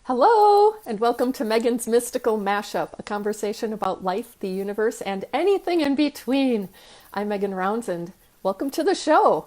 Hello, and welcome to Megan's Mystical Mashup, a conversation about life, the universe, and anything in between. I'm Megan Rounds, and welcome to the show.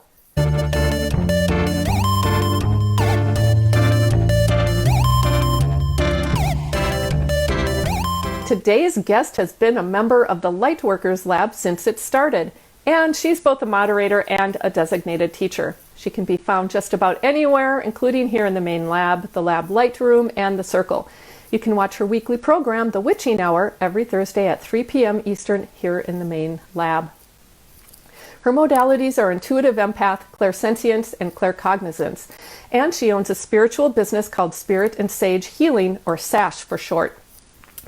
Today's guest has been a member of the Lightworkers Lab since it started, and she's both a moderator and a designated teacher. She can be found just about anywhere, including here in the main lab, the lab light room, and the circle. You can watch her weekly program, The Witching Hour, every Thursday at 3 p.m. Eastern here in the main lab. Her modalities are intuitive empath, clairsentience, and claircognizance, and she owns a spiritual business called Spirit and Sage Healing, or SASH for short.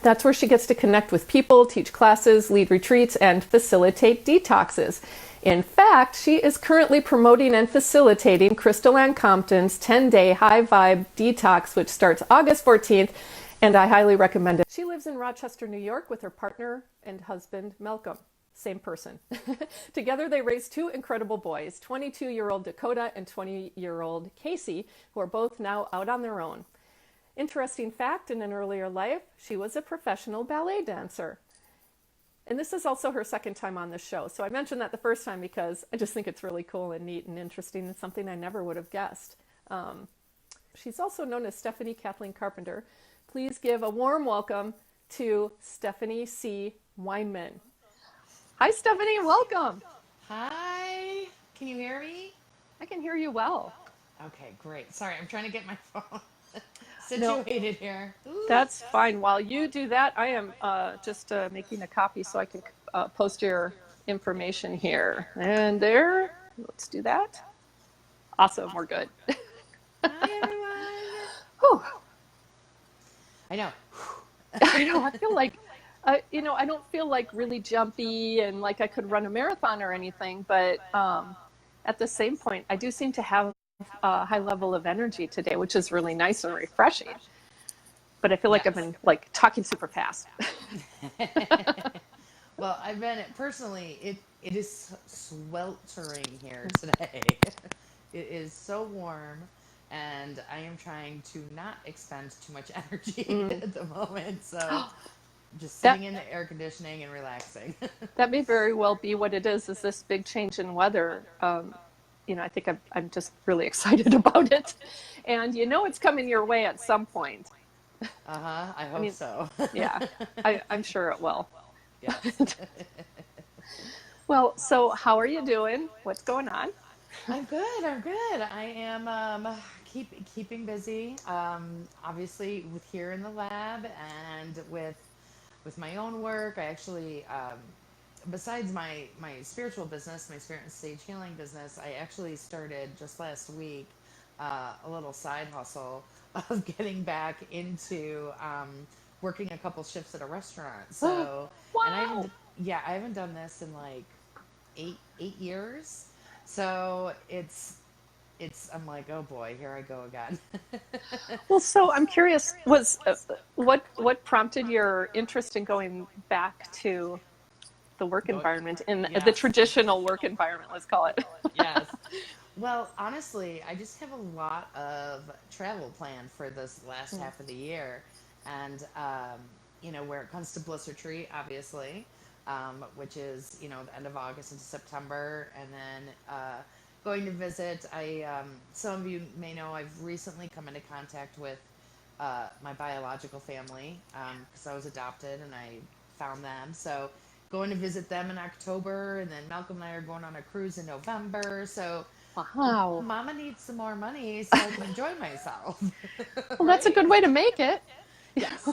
That's where she gets to connect with people, teach classes, lead retreats, and facilitate detoxes. In fact, she is currently promoting and facilitating Crystal Ann Compton's 10-day high vibe detox, which starts August 14th, and I highly recommend it. She lives in Rochester, New York with her partner and husband, Malcolm. Same person. Together they raised two incredible boys, 22-year-old Dakota and 20-year-old Casey, who are both now out on their own. Interesting fact, in an earlier life, she was a professional ballet dancer. And this is also her second time on the show. So I mentioned that the first time because I just think it's really cool and neat and interesting and something I never would have guessed. She's also known as Stephanie Kathleen-Carpenter. Please give a warm welcome to Stephanie C. Weinman. Hi, Stephanie. Welcome. Hi. Can you hear me? I can hear you well. Okay, great. Sorry, I'm trying to get my phone situated here. Ooh. That's fine. While you do that, I am just making a copy so I can post your information here. And there, let's do that. Awesome, we're good. Hi, everyone. Whew. I know. I know, I feel like, I don't feel like really jumpy and like I could run a marathon or anything, but at the same point, I do seem to have a high level of energy today, which is really nice and refreshing. But I feel like I've been like talking super fast. Well, I've been personally, it is sweltering here today. It is so warm, and I am trying to not expend too much energy at the moment. So just sitting in the air conditioning and relaxing. That may very well be what it is this big change in weather. I think I'm just really excited about it. And it's coming your way at some point. I hope so. Yeah, I'm sure it will. Yes. Well, so how are you doing? What's going on? I'm good. I am keeping busy. Obviously, with here in the lab and with my own work. I actually, besides my spiritual business, my Spirit and Sage Healing business, I actually started just last week a little side hustle of getting back into working a couple shifts at a restaurant. So, wow. And I haven't done this in like eight years. So I'm like, oh boy, here I go again. Well, so I'm curious, what prompted your interest in going back to the work environment, in the traditional work environment, let's call it? Yes. Well, honestly, I just have a lot of travel planned for this last half of the year. And, where it comes to Bliss Retreat, obviously, which is, the end of August into September. And then going to visit, some of you may know I've recently come into contact with my biological family because I was adopted and I found them. So going to visit them in October, and then Malcolm and I are going on a cruise in November. So wow, Mama needs some more money so I can enjoy myself. Well, that's a good way to make it. Yes.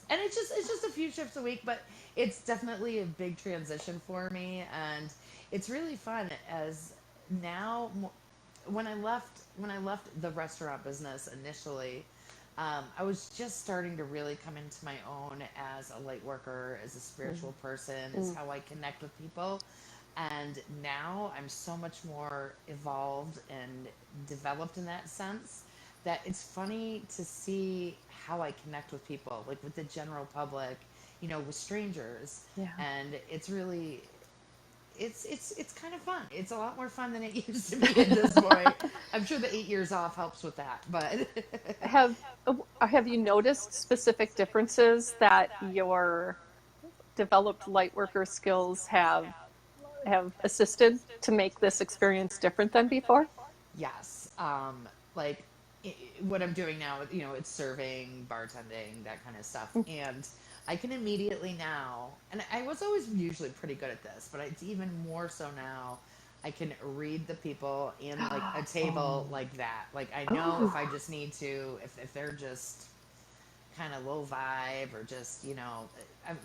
And it's just a few shifts a week, but it's definitely a big transition for me, and it's really fun. As now, when I left the restaurant business initially, I was just starting to really come into my own as a light worker, as a spiritual person, is how I connect with people. And now I'm so much more evolved and developed in that sense that it's funny to see how I connect with people, like with the general public, with strangers. Yeah. And it's really, it's kind of fun. It's a lot more fun than it used to be at this point. I'm sure the 8 years off helps with that, but Have have you noticed specific differences that your developed light worker skills have assisted to make this experience different than before? yes, like what I'm doing now, it's serving, bartending, that kind of stuff, and I can immediately now, and I was always usually pretty good at this, but it's even more so now. I can read the people in like a table Oh. like that. Like I know if Oh. I just need to, if they're just kind of low vibe or just I've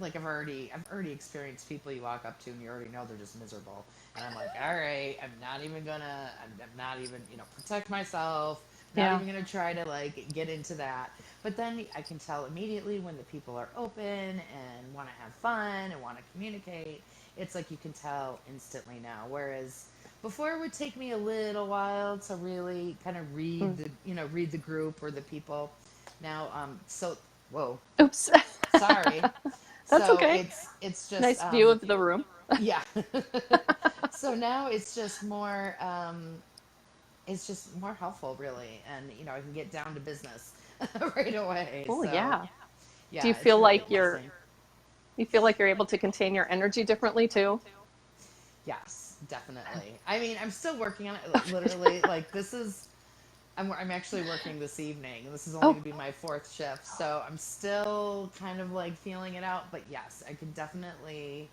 already experienced people you walk up to and you already know they're just miserable, and I'm like, all right, I'm not even protect myself, not Yeah. even gonna try to like get into that. But then I can tell immediately when the people are open and want to have fun and want to communicate. It's like you can tell instantly now, whereas before it would take me a little while to really kind of read Mm. the group or the people. Now, whoa, Oops. sorry. That's So okay. it's just Nice view of the room. yeah. So now it's just more helpful really, and I can get down to business right away. Oh, So yeah. Do yeah, you it's feel really a like blessing. you're able to contain your energy differently too? Yes, definitely. I mean, I'm still working on it. Literally, like this is I'm actually working this evening. This is only Oh, going to be my fourth shift, so I'm still kind of like feeling it out. But yes, I can definitely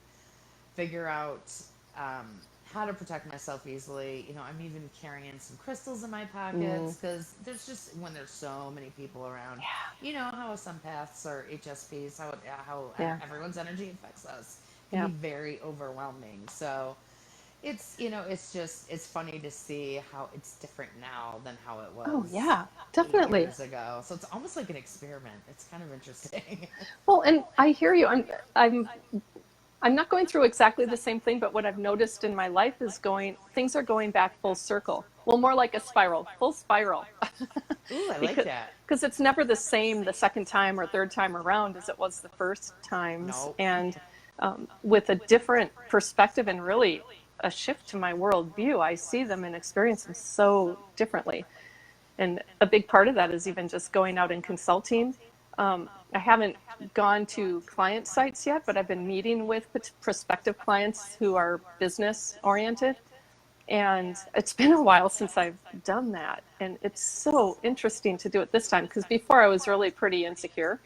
figure out um, how to protect myself easily. I'm even carrying some crystals in my mm, pockets because there's just when there's so many people around. yeah, You know how some paths or HSPs, how yeah, everyone's energy affects us can be yeah. very overwhelming. So it's funny to see how it's different now than how it Oh, was yeah, 8 definitely. years ago. So it's almost like an experiment. It's kind of interesting. Well, and I hear you. I'm not going through exactly the same thing, but what I've noticed in my life is things are going back full circle. Well, more like a spiral, full spiral. Ooh, I like because that. because it's never the same the second time or third time around as it was the first times, No. and with a different perspective and really a shift to my worldview, I see them and experience them so differently. And a big part of that is even just going out and consulting. I haven't gone to client sites yet, but I've been meeting with prospective clients who are business oriented, and it's been a while since I've done that. And it's so interesting to do it this time because before I was really pretty insecure.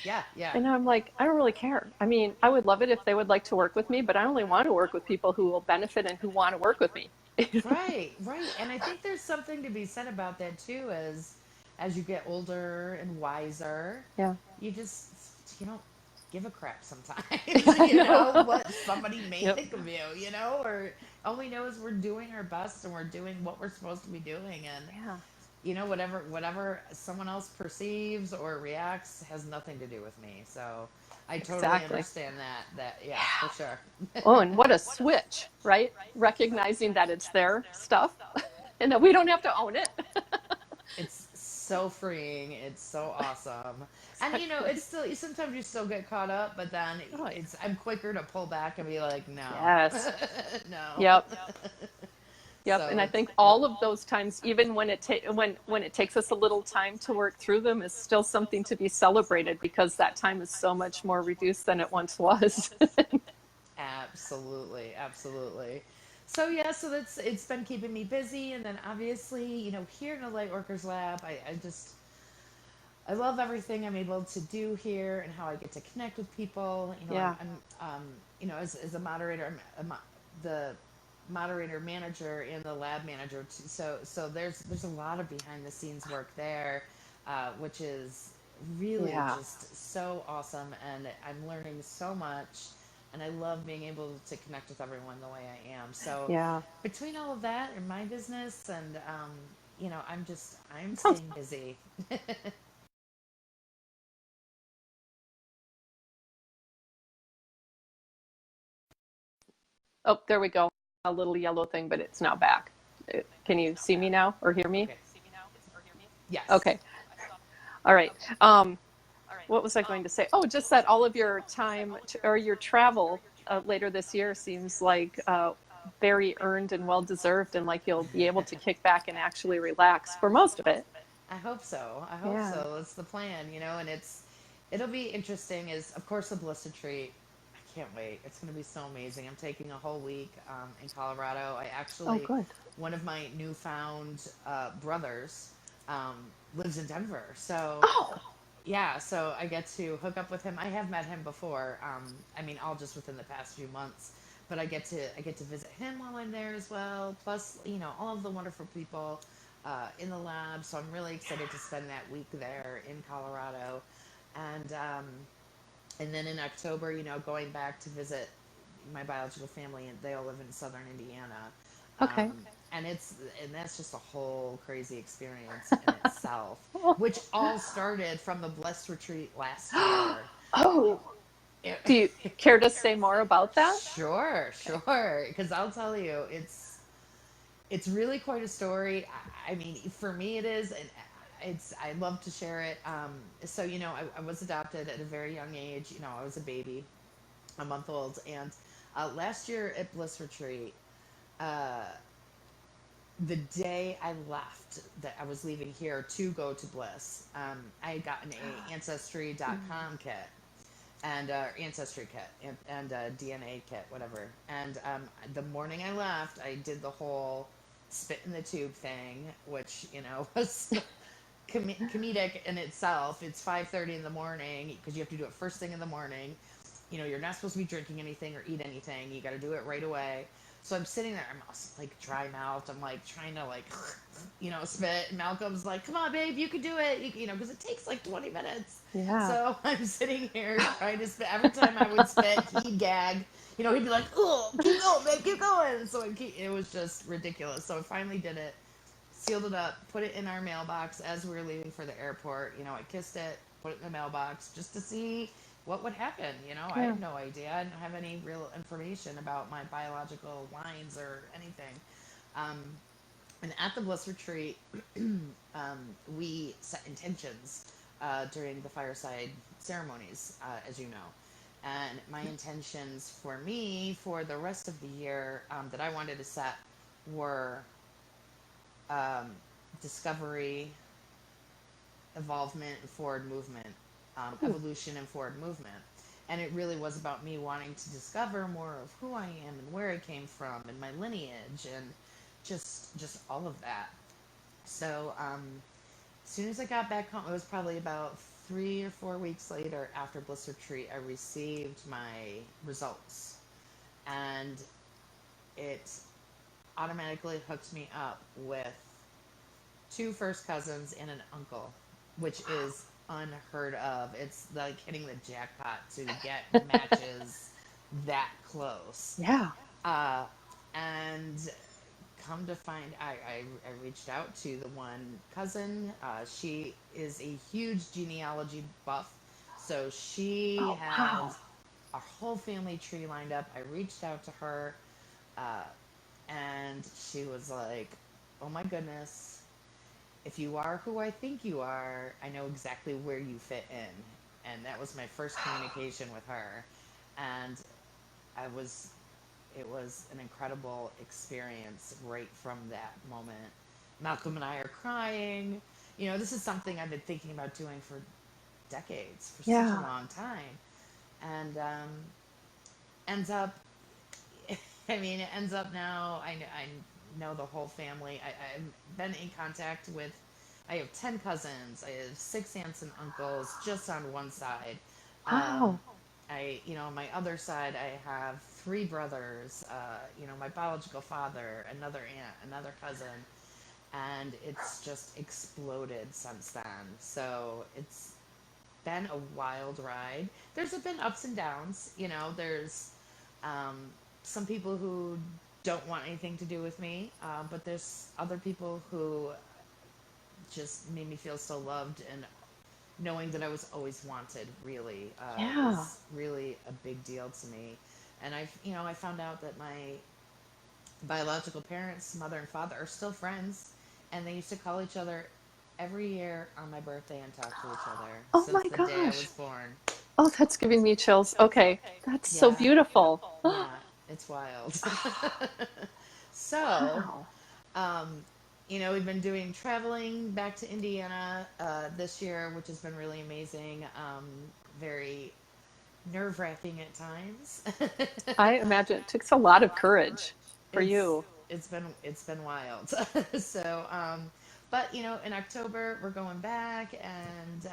Yeah, yeah. And now I'm like, I don't really care. I mean, I would love it if they would like to work with me, but I only want to work with people who will benefit and who want to work with me. Right, right. And I think there's something to be said about that too as you get older and wiser, Yeah, you don't give a crap sometimes, I know. what somebody may Yep. think of you, or all we know is we're doing our best and we're doing what we're supposed to be doing, and Yeah, whatever someone else perceives or reacts has nothing to do with me. So I totally exactly. understand that, yeah, for sure. Oh, and what a switch, right? Recognizing that it's their stuff and that we don't have to own it. It's so freeing. It's so awesome. And Exactly. it's still sometimes you still get caught up, but then Oh, yeah. I'm quicker to pull back and be like, no, Yes. no. Yep. Yep. So And I it's think yep. all of those times, even when it takes us a little time to work through them, is still something to be celebrated because that time is so much more reduced than it once was. Absolutely, absolutely. So yeah, so it's been keeping me busy, and then obviously, here in the Lightworkers Lab, I love everything I'm able to do here and how I get to connect with people. Yeah. As a moderator, the moderator manager and the lab manager too. So there's a lot of behind the scenes work there, which is really Yeah. just so awesome, and I'm learning so much. And I love being able to connect with everyone the way I am. So Yeah. between all of that and my business, and I'm It sounds. staying busy. Oh, there we go. A little yellow thing, but it's now back. Can you see me now or hear me? Okay. Yes. Okay. All right. What was I going to say? Oh, just that all of your time or your travel later this year seems like very earned and well deserved, and like you'll be able to kick back and actually relax for most of it. I hope so. I hope Yeah. so. That's the plan, and it'll be interesting. Is of course the Bliss retreat. I can't wait. It's going to be so amazing. I'm taking a whole week in Colorado. I Oh, actually, good. one of my newfound brothers um, lives in Denver. So Oh, yeah, so I get to hook up with him. I have met him before. I mean, all just within the past few months. But I get to visit him while I'm there as well. Plus, all of the wonderful people in the lab. So I'm really excited to spend that week there in Colorado, and then in October, going back to visit my biological family, and they all live in southern Indiana. okay. Um, and that's just a whole crazy experience in itself, which all started from the Blessed Retreat last year. Oh, It, do you care to say more about that? sure, Okay. sure, because I'll tell you, it's really quite a story. I mean, for me, it is, and I love to share it. So I was adopted at a very young age. I was a baby, a month old, and last year at Bliss Retreat, uh, the day I left, that I was leaving here to go to Bliss, I had gotten a Ancestry.com kit and ancestry kit and DNA kit, whatever. And the morning I left, I did the whole spit in the tube thing, which was comedic in itself. It's 5:30 in the morning because you have to do it first thing in the morning. You're not supposed to be drinking anything or eat anything. You got to do it right away. So I'm sitting there. I'm like dry mouthed. I'm like trying to spit. And Malcolm's like, "Come on, babe, you can do it." Because it takes like 20 minutes. Yeah. So I'm sitting here trying to spit. Every time I would spit, he'd gag. He'd be like, "Oh, keep going, babe, keep going." So it was just ridiculous. So I finally did it, sealed it up, put it in our mailbox as we were leaving for the airport. I kissed it, put it in the mailbox just to see what would happen. I Yeah. had no idea. I didn't have any real information about my biological lines or anything. Um, and at the Bliss Retreat, we set intentions during the fireside ceremonies, as you know. And my intentions for me for the rest of the year that I wanted to set were um, discovery, evolvement, and forward movement, Ooh. evolution and forward movement. And it really was about me wanting to discover more of who I am and where I came from and my lineage and just all of that. So as soon as I got back home, it was probably about 3 or 4 weeks later after Bliss Retreat, I received my results. And it automatically hooked me up with two first cousins and an uncle, which is unheard of. It's like hitting the jackpot to get matches that close. Yeah. Uh, and come to find, I reached out to the one cousin. She is a huge genealogy buff. So she Oh, had wow. our whole family tree lined up. I reached out to her, uh, and she was like, "Oh my goodness, if you are who I think you are, I know exactly where you fit in." And that was my first communication with her. And I was, it was an incredible experience right from that moment. Malcolm and I are crying. This is something I've been thinking about doing for decades, for such a Yeah. long time. And ends up, I mean, it ends up now, I know the whole family. I've been in contact with, I have 10 cousins. I have 6 aunts and uncles just on one side. Um, Wow. on my other side, I have 3 brothers, my biological father, another aunt, another cousin, and it's just exploded since then. So it's been a wild ride. There's been ups and downs. There's um, some people who don't want anything to do with me, but there's other people who just made me feel so loved, and knowing that I was always wanted really Yeah. is really a big deal to me. And I found out that my biological parents, mother and father, are still friends, and they used to call each other every year on my birthday and talk to each other Oh since my the day I gosh. was born. Oh, that's giving me chills. Okay, that's so Yeah, beautiful. yeah, it's wild. So, Wow. um, we've been doing traveling back to Indiana this year, which has been really amazing. Very nerve-wracking at times. I imagine it takes a lot of courage for it's you. it's been wild. So, but in October we're going back, and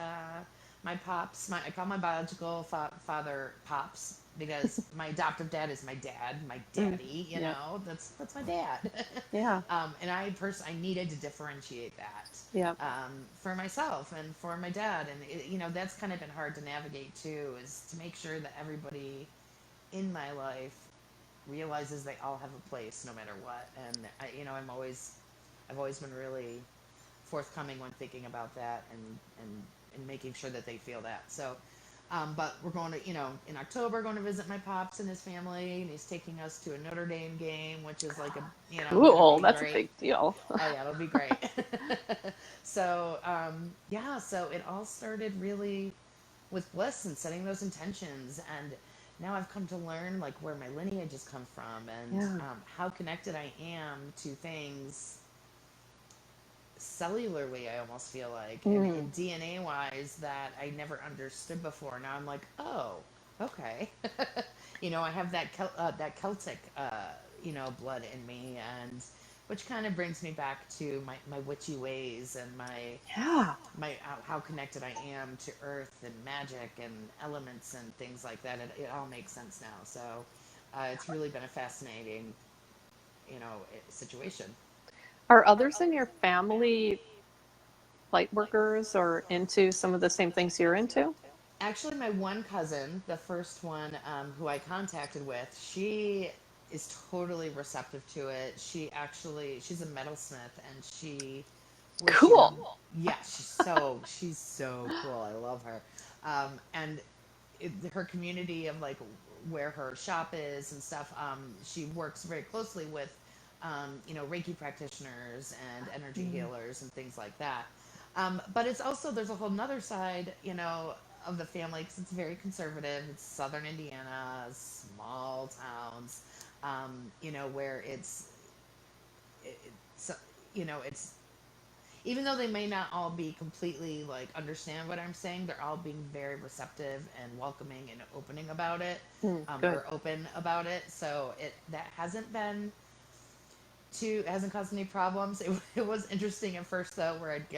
my pops, I call my biological father Pops because my adoptive dad is my dad, my Mm, daddy. yeah, That's my dad. yeah, And I needed to differentiate that yeah. for myself and for my dad, and that's kind of been hard to navigate too, is to make sure that everybody in my life realizes they all have a place no matter what. And I've always been really forthcoming when thinking about that, and making sure that they feel that. So, but we're going to, in October, going to visit my pops and his family, and he's taking us to a Notre Dame game, which is like gonna Cool. be That's a great. big deal. Oh yeah, it'll be great. So, yeah, so it all started really with bliss and setting those intentions, and now I've come to learn like where my lineage has come from, and Yeah. how connected I am to things cellularly. I almost feel like, and Mm. in DNA wise, that I never understood before. Now I'm like, oh, okay. I have that Celtic blood in me, and which kind of brings me back to my witchy ways, and Yeah. my how connected I am to earth and magic and elements and things like that. It all makes sense now. So, it's really been a fascinating, situation. Are others in your family light workers or into some of the same things you're into? Actually, my one cousin, the first one, who I contacted with, she is totally receptive to it. She's a metalsmith, and where she, Cool. yeah, she's so cool. I love her. And her community of like where her shop is and stuff. She works very closely with, Reiki practitioners and energy Mm. healers and things like that. But it's also, there's a whole nother side, of the family, because it's very conservative. It's southern Indiana, small towns, where it's, it's, even though they may not all be completely like understand what I'm saying, they're all being very receptive and welcoming and opening about it, Mm, good. or open about it. So that hasn't caused any problems. It was interesting at first though, where I'd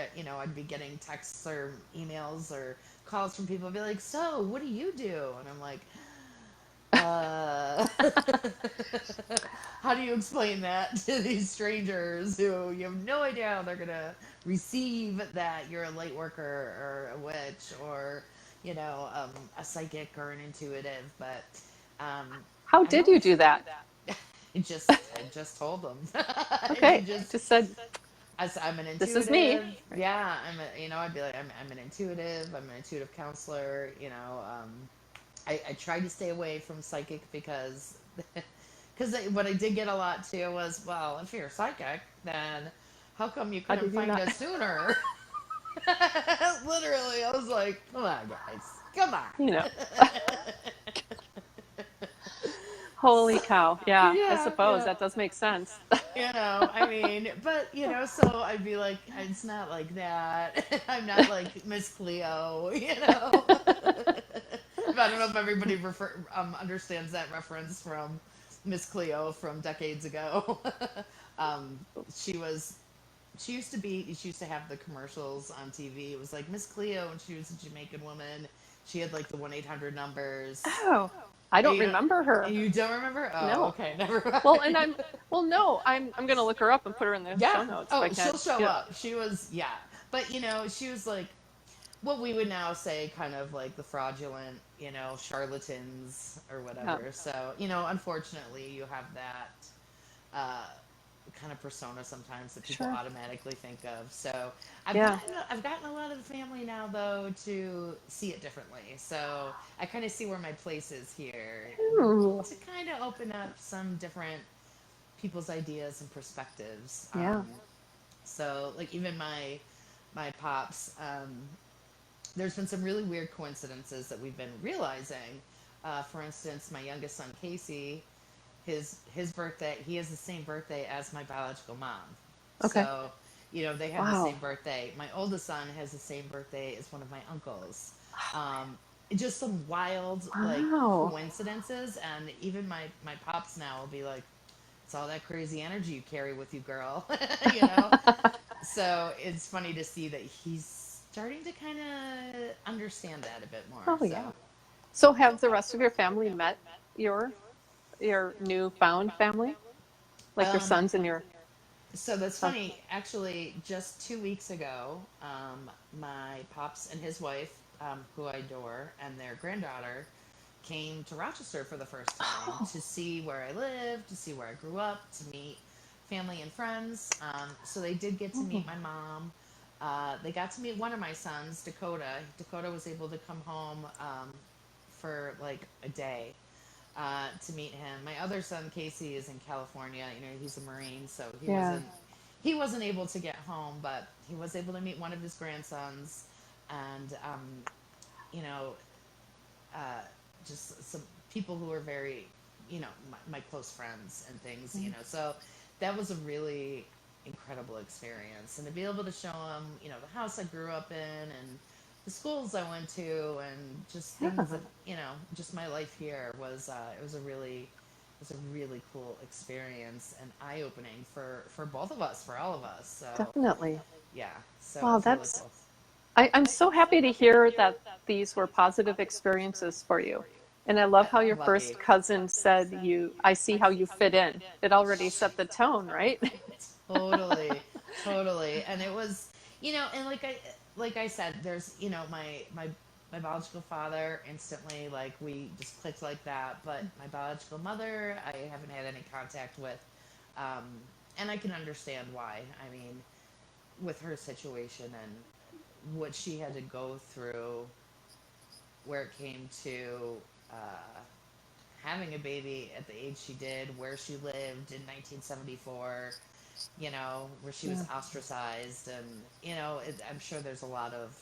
be getting texts or emails or calls from people, be like, "So, what do you do?" And I'm like, uh, how do you explain that to these strangers who you have no idea how they're gonna receive that you're a light worker or a witch, or a psychic or an intuitive? But um, How I've did you always do that? I just told them. I Okay. just Just said, I'm an this is me. intuitive. Right. Yeah, I'd be like, I'm an intuitive. I'm an intuitive counselor. I tried to stay away from psychic because what I did get a lot too was, well, if you're psychic, then how come you How couldn't did you find not? us sooner? Literally, I was like, come on, guys, come on. You know, holy cow. Yeah, I Yeah, suppose yeah. that does make sense. I mean, but so I'd be like, it's not like that. I'm not like Miss Cleo. I don't know if everybody understands that reference from Miss Cleo from decades ago. um, she was, she used to have the commercials on TV. It was like Miss Cleo, and she was a Jamaican woman. She had like the 1-800 numbers. Oh, I don't You know, remember her. you don't remember? Oh, No. okay, never Well, mind. well, no, I'm gonna look her up and put her in the Yeah. show notes if I Oh, she'll can. show Yeah. up. She was, yeah. But, she was like what we would now say kind of like the fraudulent, charlatans or Yeah. whatever. So, unfortunately, you have that uh, kind of persona sometimes that people Sure. automatically think of. So, Yeah. I've gotten a lot of the family now though to see it differently. So, I kind of see where my place is here Ooh. to kind of open up some different people's ideas and perspectives. Yeah. So like even my pops, there's been some really weird coincidences that we've been realizing. For instance, my youngest son Casey, his birthday, he has the same birthday as my biological mom. Okay. So, they have the Wow. same birthday. My oldest son has the same birthday as one of my uncles. Um, just some wild like Wow. coincidences, and even my pops now will be like, "It's all that crazy energy you carry with you, girl." you know. So it's funny to see that he's starting to kind of understand that a bit more. Oh, yeah. So So have the rest of your family met your your newfound family? Like your um, sons and your So that's uh, funny. Actually, just 2 weeks ago, my pops and his wife, who I adore, and their granddaughter came to Rochester for the first time to see where I lived, to see where I grew up, to meet family and friends. So they did get to meet my mom. They got to meet one of my sons, Dakota. Dakota was able to come home for like a day to meet him. My other son Casey is in California. He's a Marine, so he yeah. wasn't he wasn't able to get home, but he was able to meet one of his grandsons, and you know, uh, just some people who are very, my close friends and things. So that was a really incredible experience, and to be able to show him, the house I grew up in and the schools I went to, and just Yeah, things that, just my life here was, it was a really cool experience and eye opening for both of us, for all of us. So definitely. yeah, so it Wow, was really that's cool. I'm so happy to hear that these were positive experiences for you. And I love how your Lucky. first cousin said I see how you fit in. It already set the tone, right? Totally, totally. And it was, and like I said, there's, my biological father instantly, like, we just clicked like that. But my biological mother, I haven't had any contact with, um, and I can understand why. I mean, with her situation and what she had to go through, where it came to having a baby at the age she did, where she lived in 1974, where she was Yeah. ostracized, and I'm sure there's a lot of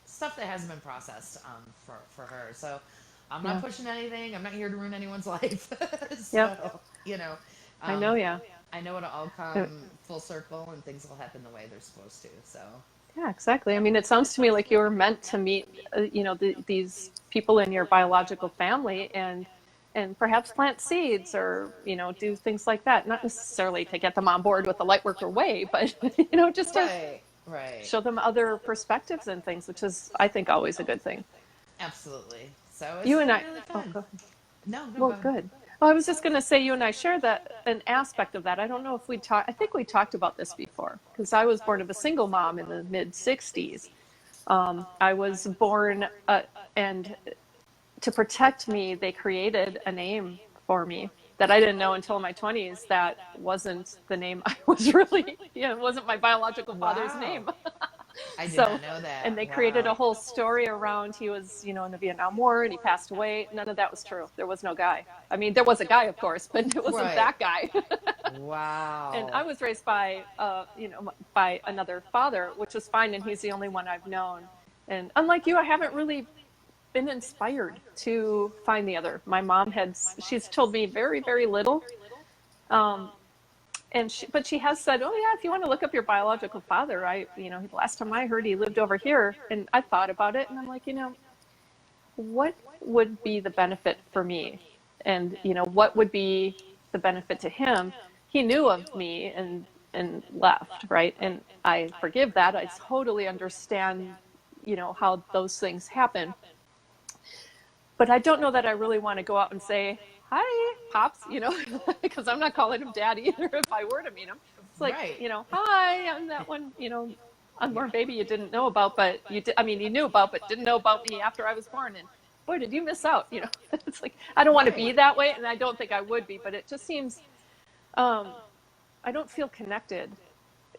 stuff that hasn't been processed for her. So I'm not Yeah. pushing anything. I'm not here to ruin anyone's life. Yep. So I um, know, yeah. I know it'll all Uh, come full circle, and things will happen the way they're supposed to. So Yeah, exactly. I mean, it sounds to me like you were meant to meet, these people in your biological family and perhaps plant seeds or, do things like that. Not necessarily to get them on board with the Lightworker way, but, just to right, right, show them other perspectives and things, which is, I think, always a good thing. absolutely. So it's You and been I, really oh, fun. go, No, no, go well, ahead. good. Well, I was just going to say, you and I share an aspect of that. I don't know if we talked, I think we talked about this before because I was born of a single mom in the mid 60s. I was born, and to protect me, they created a name for me that I didn't know until my 20s that wasn't the name I was really, it wasn't my biological father's Wow. name. I did So, not know and that. they created a Wow. whole story around he was, in the Vietnam War and he passed away. None of that was true. There was no guy. I mean, there was a guy, of course, but it wasn't Right. that guy. And I Wow. was raised by, by another father, which was fine, and he's the only one I've known. And unlike you, I haven't really been inspired to find the other. My mom she's told me very, very little. Um, but she has said, oh yeah, if you want to look up your biological father, the last time I heard he lived over here, and I thought about it, and I'm like, what would be the benefit for me? And, what would be the benefit to him? He knew of me and left, right? And I forgive that. I totally understand, how those things happen. But I don't know that I really want to go out and say, hi, Pops, because I'm not calling him Dad either if I were to meet him. It's like, Right. hi, I'm that one, unborn baby you didn't know about, but you knew about, but didn't know about me after I was born. And boy, did you miss out, It's like, I don't want to be Right. that way, and I don't think I would be, but it just seems, um, I don't feel connected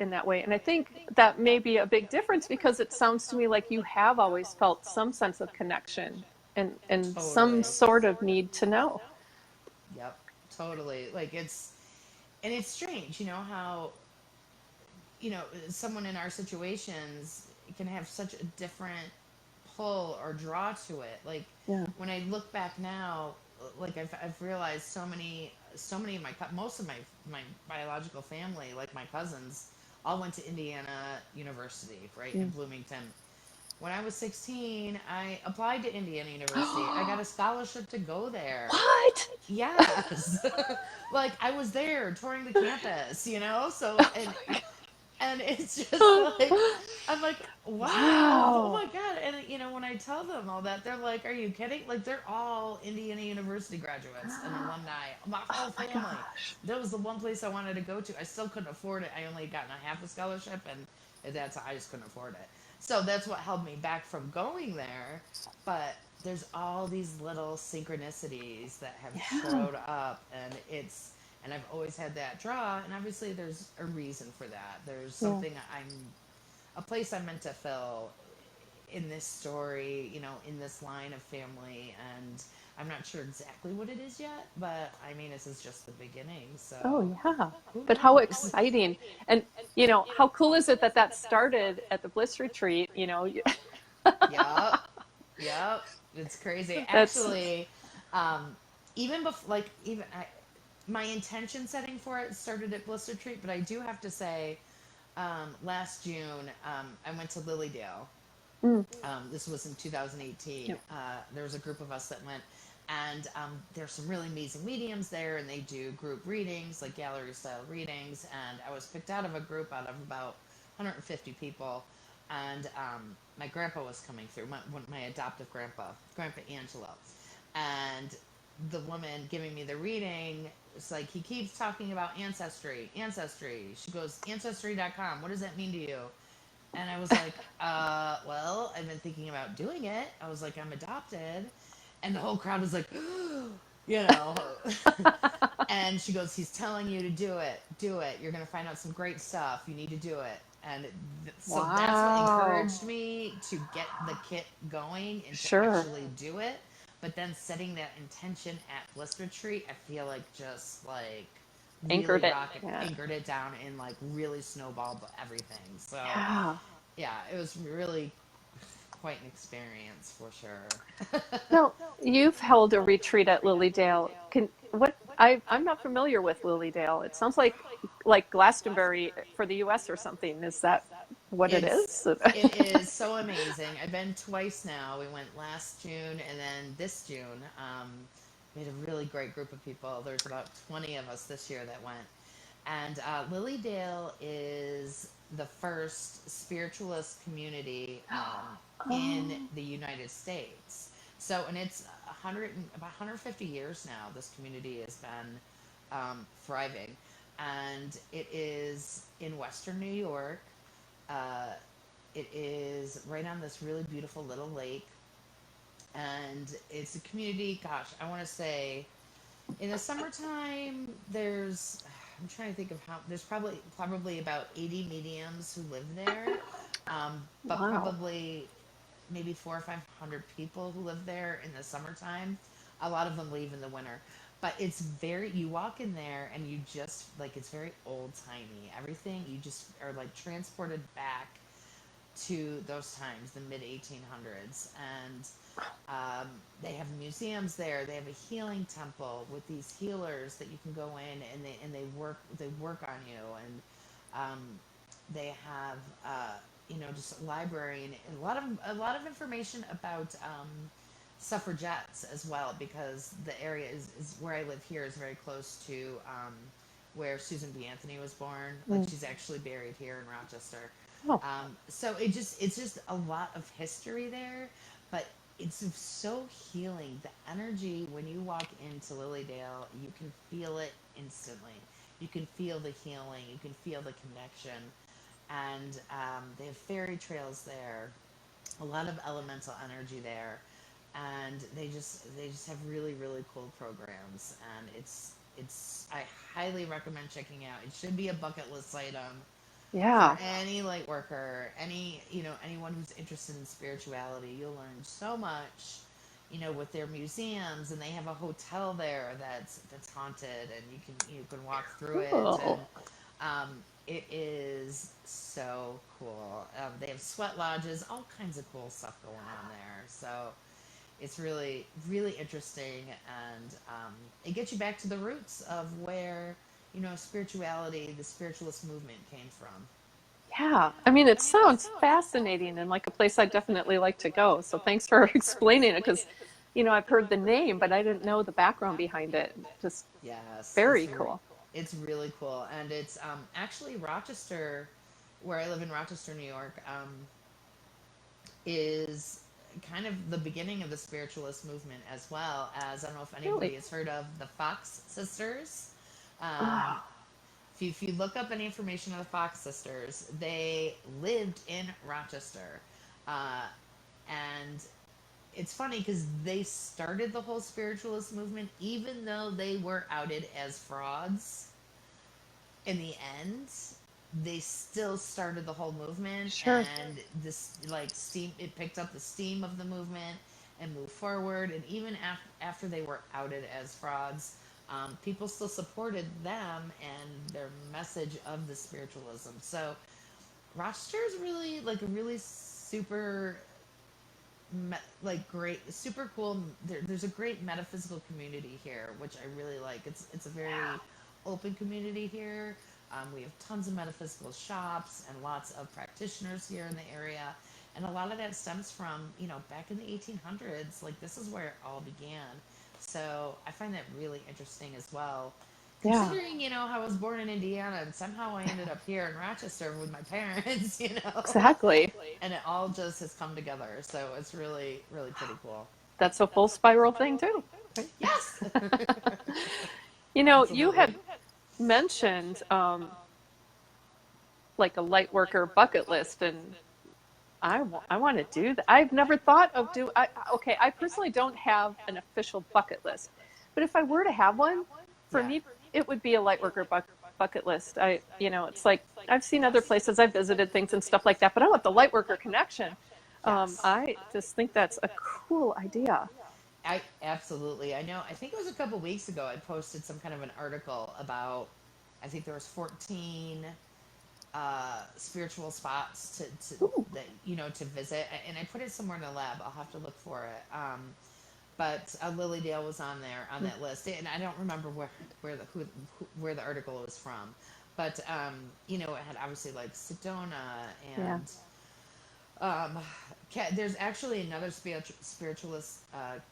in that way. And I think that may be a big difference because it sounds to me like you have always felt some sense of connection and some Totally. sort of need to know. Yep. Totally. Like and it's strange, how, someone in our situations can have such a different pull or draw to it. Like Yeah. when I look back now, like I've realized so many of most of my biological family, like my cousins, all went to Indiana University, right, in Bloomington. When I was 16, I applied to Indiana University. I got a scholarship to go there. What? Yes. Like I was there touring the campus, you know? So and it's just like I'm like, wow, oh Wow. my god. And you know, when I tell them all that, they're like, are you kidding? Like they're all Indiana University graduates and alumni. My whole Oh my family. gosh. That was the one place I wanted to go to. I still couldn't afford it. I only gotten a half a scholarship, and that's I just couldn't afford it. So that's what held me back from going there. But there's all these little synchronicities that have Yeah. showed up, and I've always had that draw, and obviously there's a reason for that. There's Yeah. something a place I'm meant to fill in this story, you know, in this line of family, and I'm not sure exactly what it is yet, but I mean, this is just the beginning, Oh, so yeah. who But how knows? exciting. And, how cool is it that that started at the Bliss Retreat? Yep, yep, it's crazy. That's, Actually, um, even before, like, even my intention setting for it started at Bliss Retreat, but I do have to say, last June, I went to Lilydale. mm, This was in 2018. yep. There was a group of us that went, and there's some really amazing mediums there, and they do group readings, like gallery style readings. And I was picked out of a group out of about 150 people, and my grandpa was coming through, my adoptive Grandpa Angelo, and the woman giving me the reading. It's like he keeps talking about ancestry. She goes, ancestry.com. What does that mean to you? And I was like, well, I've been thinking about doing it. I was like, I'm adopted. And the whole crowd was like, you know. And she goes, he's telling you to do it. Do it. You're going to find out some great stuff. You need to do it. And so that's what Wow. encouraged me to get the kit going and to Sure. actually do it. But then setting that intention at Bliss Retreat, I feel like just like really Anchored it. Yeah. anchored it down and like really snowballed everything. So Yeah. yeah, it was really quite an experience for sure. Now, you've held a retreat at Lilydale. I'm not familiar with Lilydale. It sounds like Glastonbury for the US or something. Is that what it it's is? it is so amazing. I've been twice now. We went last June and then this June. We had a really great group of people. There's about 20 of us this year that went. And Lilly Dale is the first spiritualist community in Oh, the United States. So, and it's about 150 years now. This community has been thriving, and it is in Western New York. Uh, it is right on this really beautiful little lake, and it's a community. Gosh, I want to say in the summertime, I'm trying to think of how there's probably about 80 mediums who live there, but wow. probably maybe 400 or 500 people who live there in the summertime. A lot of them leave in the winter, but it's very you walk in there and you just like it's very old timey. Everything you just are like transported back to those times, the mid 1800s, and they have museums there. They have a healing temple with these healers that you can go in and they work on you, and um, they have just a library and a lot of information about suffragettes as well, because the area is where I live here is very close to where Susan B. Anthony was born. Like Mm. she's actually buried here in Rochester. Oh, So it's just a lot of history there, but it's so healing. The energy when you walk into Lilydale, you can feel it instantly. You can feel the healing. You can feel the connection, and they have fairy trails there, a lot of elemental energy there, and they just have really really cool programs, and it's I highly recommend checking out. It should be a bucket list item for yeah. any light worker, anyone who's interested in spirituality. You'll learn so much, with their museums, and they have a hotel there that's haunted, and you can walk through it, and Cool. it is so cool. They have sweat lodges, all kinds of cool stuff going on So it's really, really interesting, and it gets you back to the roots of where, spirituality, the spiritualist movement came from. Yeah, I mean, it sounds fascinating and like a place I'd definitely like to go. So thanks for explaining it because, I've heard the name, but I didn't know the background behind it. Just Yes, very cool. it's really cool, and it's actually Rochester, where I live in Rochester, New York, is kind of the beginning of the spiritualist movement, as well as, I don't know if anybody Really? has heard of the Fox Sisters. Um, Oh, if you look up any information on the Fox Sisters, they lived in Rochester, uh, and it's funny because they started the whole spiritualist movement, even though they were outed as frauds. In the end, they still started the whole movement, sure. and this, like, steam, it picked up the steam of the movement and moved forward. And even after they were outed as frauds, people still supported them and their message of the spiritualism. So Rochester is really, like, a really super, like, great, super cool. There's a great metaphysical community here, which I really like. It's a very open community here. We have tons of metaphysical shops and lots of practitioners here in the area, and a lot of that stems from, back in the 1800s. Like, this is where it all began. So I find that really interesting as well. Yeah, Considering, how I was born in Indiana and somehow I ended up here in Rochester with my parents, exactly. and it all just has come together. So it's really, really pretty cool. That's a full spiral thing too. Right? Yes, You absolutely. had mentioned like a light worker bucket list, and I want to do that. I've never thought of okay, I personally don't have an official bucket list, but if I were to have one, for Yeah. me, it would be a light worker bucket list. It's like I've seen other places, I've visited things and stuff like that, but I want the light worker connection. Yes. I just think that's a cool idea. I absolutely. I know. I think it was a couple weeks ago. I posted some kind of an article about. I think there was 14 spiritual spots to Ooh, that, to visit, and I put it somewhere in the lab. I'll have to look for it. But Lilydale was on there on that list, and I don't remember where the article was from, but it had obviously like Sedona yeah. and um, there's actually another spiritualist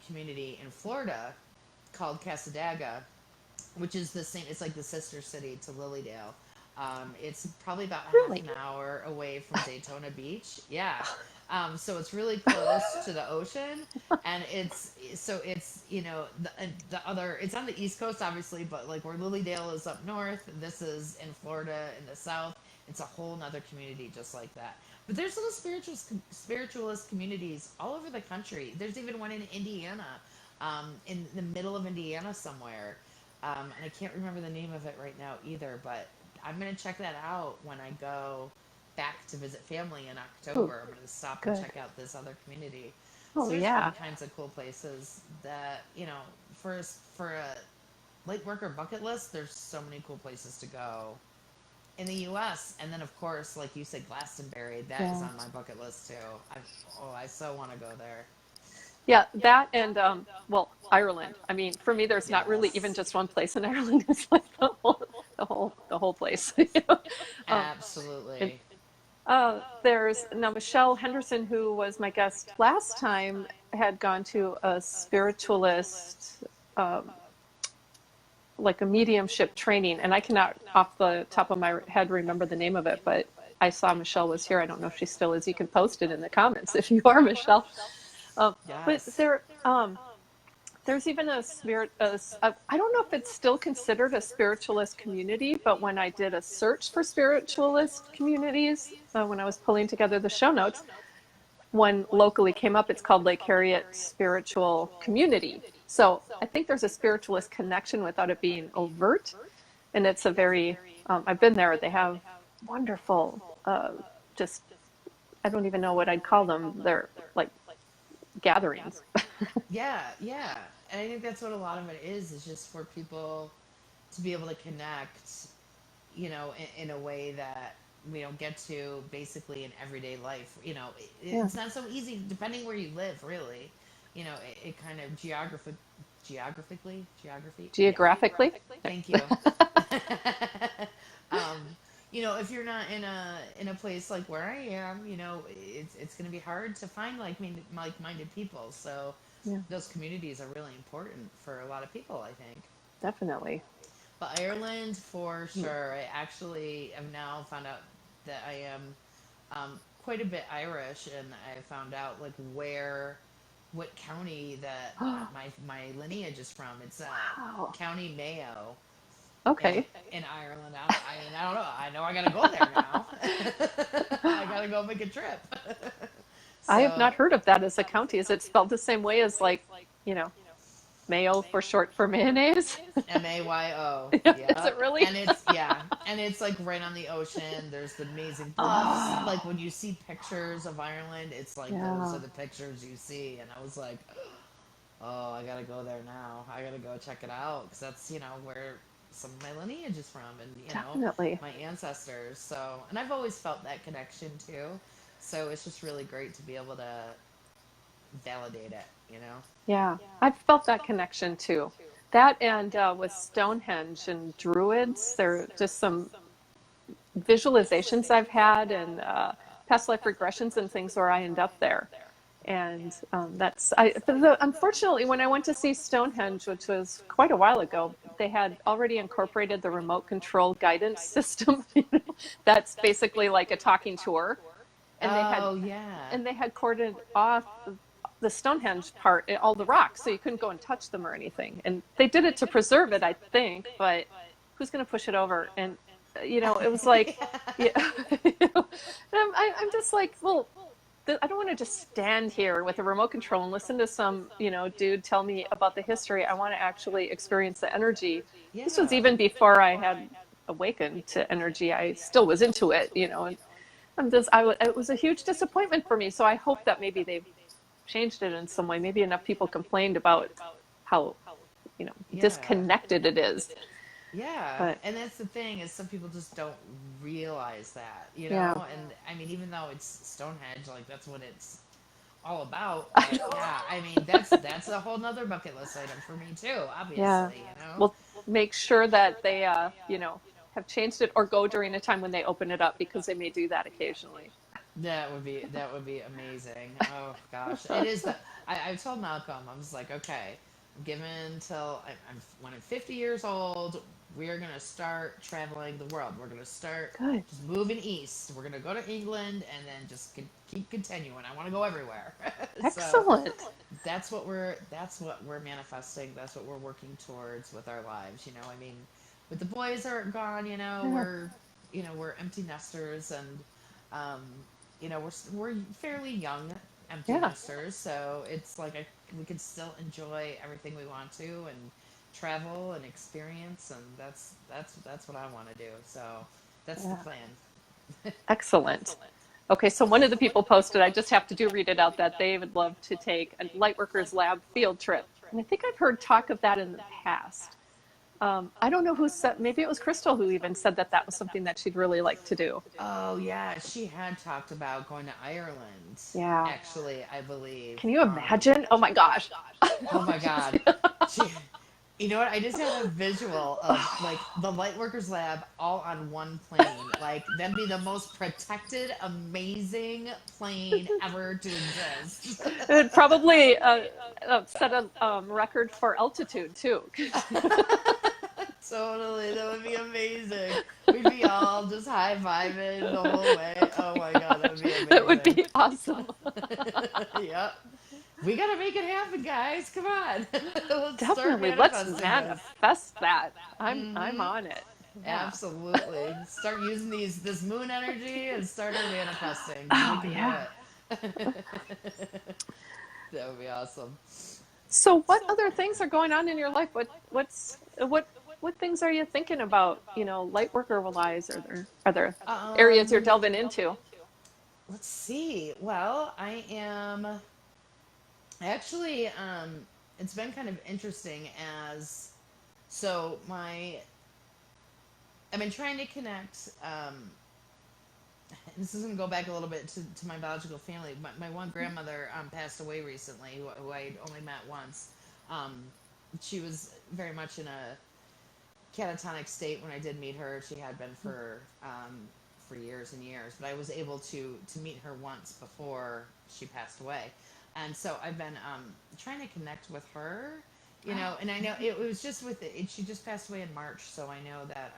community in Florida called Casadaga, which is the same. It's like the sister city to Lilydale. It's probably about half Really? an hour away from Daytona Beach. Yeah. So it's really close to the ocean, and it's the other. It's on the East Coast, obviously, but like where Lilydale is up north, this is in Florida in the south. It's a whole nother community just like that. But there's little spiritualist communities all over the country. There's even one in Indiana, in the middle of Indiana somewhere. And I can't remember the name of it right now either, but I'm going to check that out when I go back to visit family in Oh, October. I'm going to stop and good. check out this other community. Oh, So there's all yeah. kinds of cool places that, for a light worker bucket list, there's so many cool places to go in the U.S. And then, of course, like you said, Glastonbury, that is Yeah. on my bucket list too. I so want to go there. Yeah, that and well, Ireland. I mean, for me, there's not really even Yes, just one place in Ireland. It's like the whole place. And absolutely. there's now Michelle Henderson, who was my guest last time, had gone to a spiritualist, um, like a mediumship training, and I cannot off the top of my head remember the name of it, but I saw Michelle was here. I don't know if she still is. You can post it in the comments if you are Michelle. Um, but Yes. there's even I don't know if it's still considered a spiritualist community, but when I did a search for spiritualist communities, when I was pulling together the show notes, one locally came up. It's called Lake Harriet Spiritual Community. So I think there's a spiritualist connection without it being overt. And it's a very, I've been there. They have wonderful, just, I don't even know what I'd call them. They're like gatherings. Yeah, yeah. And I think that's what a lot of it is just for people to be able to connect, in a way that we don't get to basically in everyday life. Yeah. It's not so easy depending where you live, really. It kind of geography, yeah. Geographically? Thank you. um, if you're not in a place like where I am, it's going to be hard to find like-minded people. So Yeah, those communities are really important for a lot of people, I think. definitely. But Ireland, for Mm. sure. I actually have now found out that I am quite a bit Irish, and I found out like what county that my lineage is from. It's Wow. County Mayo in Okay. in Ireland. I don't know. I know I gotta go there now. I gotta go make a trip. I have So not heard of that as a county. Is it spelled the same way as like, you know, mayo for short for mayonnaise? Mayo. Yeah, is Yeah. it really? And it's like right on the ocean. There's the amazing bluffs. Like Oh, when you see pictures of Ireland, it's like those yeah, are the pictures you see. And I was like, oh, I gotta go there now. I gotta go check it out because that's where some of my lineage is from, and definitely. my ancestors. So, and I've always felt that connection too. So it's just really great to be able to validate it. Yeah, I've felt that connection too. That and with Stonehenge and Druids, there are just some visualizations I've had and past life regressions and things where I end up there. And unfortunately, when I went to see Stonehenge, which was quite a while ago, they had already incorporated the remote control guidance system. That's basically like a talking tour, and Oh yeah. they had cordoned off the Stonehenge part, all the rocks, so you couldn't go and touch them or anything. And they did it to preserve it, I think, but who's going to push it over? And it was like, yeah, I'm just like, well, I don't want to just stand here with a remote control and listen to some, dude tell me about the history. I want to actually experience the energy. This was Yeah. even before I had awakened to energy. I still was into it, and it was a huge disappointment for me. So I hope that maybe they've changed it in some way. Maybe enough people complained about how, Yeah. disconnected it is. Yeah, But and that's the thing is some people just don't realize that, yeah, And I mean, even though it's Stonehenge, like that's what it's all about. I But know. yeah, I mean, that's a whole nother bucket list item for me too. Yeah. Obviously. We'll make sure that they, have changed it or go during a time when they open it up because they may do that occasionally. That would be amazing. Oh gosh, it is the. I told Malcolm, I was like, okay, I'm given till when I'm 50 years old, we are gonna start traveling the world. We're gonna start Good. just moving east. We're gonna go to England and then just keep continuing. I want to go everywhere. So Excellent. that's what we're manifesting. That's what we're working towards with our lives. I mean, with the boys are gone. Yeah. We're empty nesters and. Um, we're fairly young empty Yeah. nesters, so it's like we can still enjoy everything we want to and travel and experience, and that's what I want to do. So that's the Yeah. plan. Excellent. Okay, so one of the people posted, I just have to read it out, that they would love to take a Lightworkers Lab field trip. And I think I've heard talk of that in the past. I don't know who said, maybe it was Crystal who even said that that was something that she'd really like to do. Oh yeah, she had talked about going to Ireland. Yeah. Actually, I believe. Can you imagine? Oh my gosh. Oh my God. She, You know what? I just have a visual of like the Lightworkers Lab all on one plane. Like that'd be the most protected, amazing plane ever to exist. It would probably set a record for altitude too. Totally, that would be amazing. We'd be all just high fiving the whole way. Oh my god, that would be That would amazing. be awesome. Yep. We gotta make it happen, guys. Come on. Let's start Definitely. Let's manifesting this. manifest that. I'm on it. Yeah. Absolutely. Start using this moon energy and start our manifesting. We Oh can do yeah. it. That would be awesome. So what other things are going on in your life? What things are you thinking about, light worker wise? Are there areas you're Um, delving into? let's see. Well, I am actually it's been kind of interesting as so my I've been trying to connect this is going to go back a little bit to my biological family. My one grandmother passed away recently, who I only met once. Um, she was very much in a catatonic state when I did meet her. She had been for years and years, but I was able to meet her once before she passed away, and so I've been trying to connect with her, and I know it was just with it. She just passed away in March, so I know that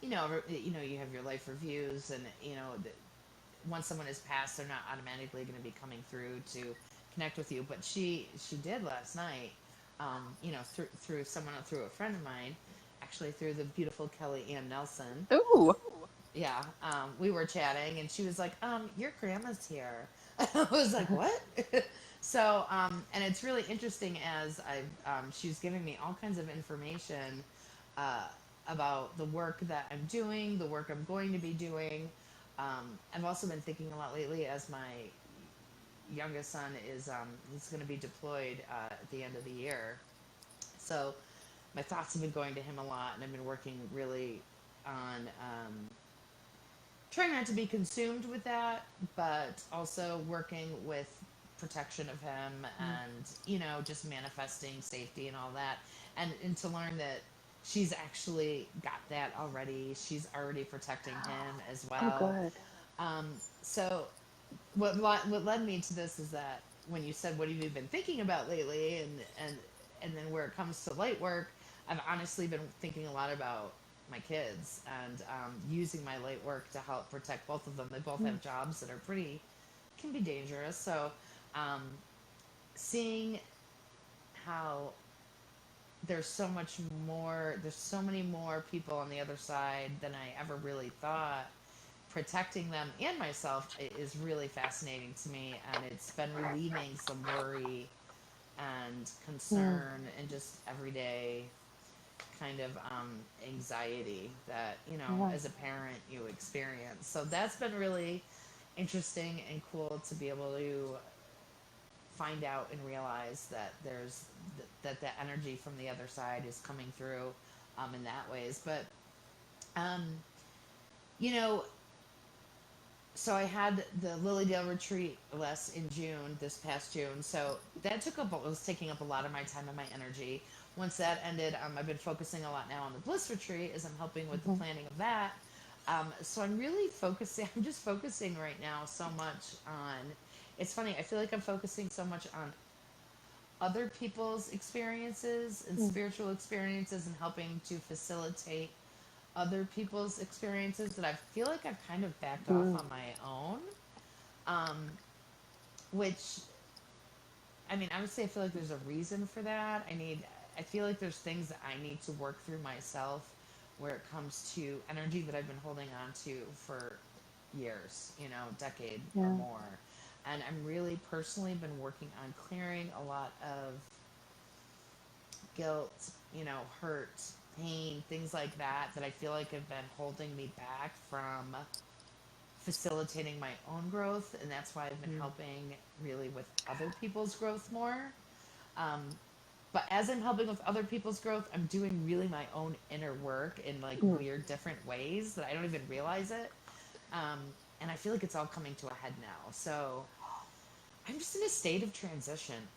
you have your life reviews, and once someone has passed, they're not automatically going to be coming through to connect with you. But she did last night, through a friend of mine, actually through the beautiful Kelly Ann Nelson. Ooh. Yeah, we were chatting, and she was like, "Your grandma's here." I was like, "What?" So, and it's really interesting as she's giving me all kinds of information uh, about the work that I'm doing, the work I'm going to be doing. I've also been thinking a lot lately as my youngest son is he's going to be deployed at the end of the year. So my thoughts have been going to him a lot, and I've been working really on trying not to be consumed with that, but also working with protection of him and, just manifesting safety and all that. And to learn that she's actually got that already. She's already protecting him as Oh, well. good. Um, so what led me to this is that when you said, what have you been thinking about lately? And then where it comes to light work, I've honestly been thinking a lot about my kids and using my light work to help protect both of them. They both have jobs that are can be dangerous. So um, seeing how there's so many more people on the other side than I ever really thought. Protecting them and myself is really fascinating to me, and it's been relieving some worry and Mm. concern and just everyday kind of anxiety that Yeah. as a parent you experience. So that's been really interesting and cool to be able to find out and realize that that the energy from the other side is coming through in that ways. But um, you know so I had the Lilydale retreat in June, this past June. So that was taking up a lot of my time and my energy. Once that ended, I've been focusing a lot now on the Bliss retreat as I'm helping with the Mhm. planning of that. So I'm really focusing, I'm just focusing right now so much on, it's funny, I feel like I'm focusing so much on other people's experiences and Mm. spiritual experiences and helping to facilitate other people's experiences that I feel like I've kind of backed off Mm. on my own. Um, which, I mean, I would say I feel like there's a reason for that. I feel like there's things that I need to work through myself where it comes to energy that I've been holding on to for years, decade or Yeah. more. And I'm really personally been working on clearing a lot of guilt, hurt, pain, things like that that I feel like have been holding me back from facilitating my own growth, and that's why I've been Mm. helping really with other people's growth more. Um, but as I'm helping with other people's growth, I'm doing really my own inner work in like Mm. weird different ways that I don't even realize it. Um, and I feel like it's all coming to a head now. So I'm just in a state of transition,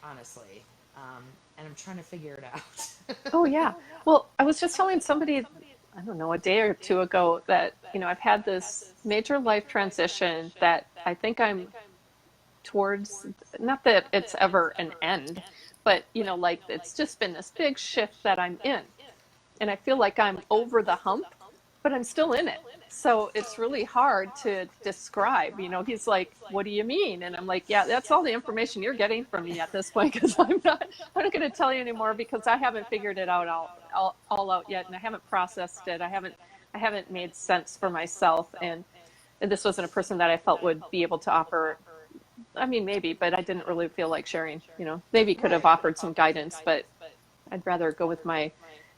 honestly. And I'm trying to figure it out. Oh, yeah. Well, I was just telling somebody, I don't know, a day or two ago that, I've had this major life transition that I think I'm towards, not that it's ever an end, but, like it's just been this big shift that I'm in. And I feel like I'm over the hump, but I'm still in it. So it's really hard to describe. He's like, "What do you mean?" And I'm like, "Yeah, that's all the information you're getting from me at this point because I'm not going to tell you anymore because I haven't figured it out all out yet, and I haven't processed it. I haven't made sense for myself, and this wasn't a person that I felt would be able to offer. I mean, maybe, but I didn't really feel like sharing. Maybe could have Right. offered some guidance, but I'd rather go with my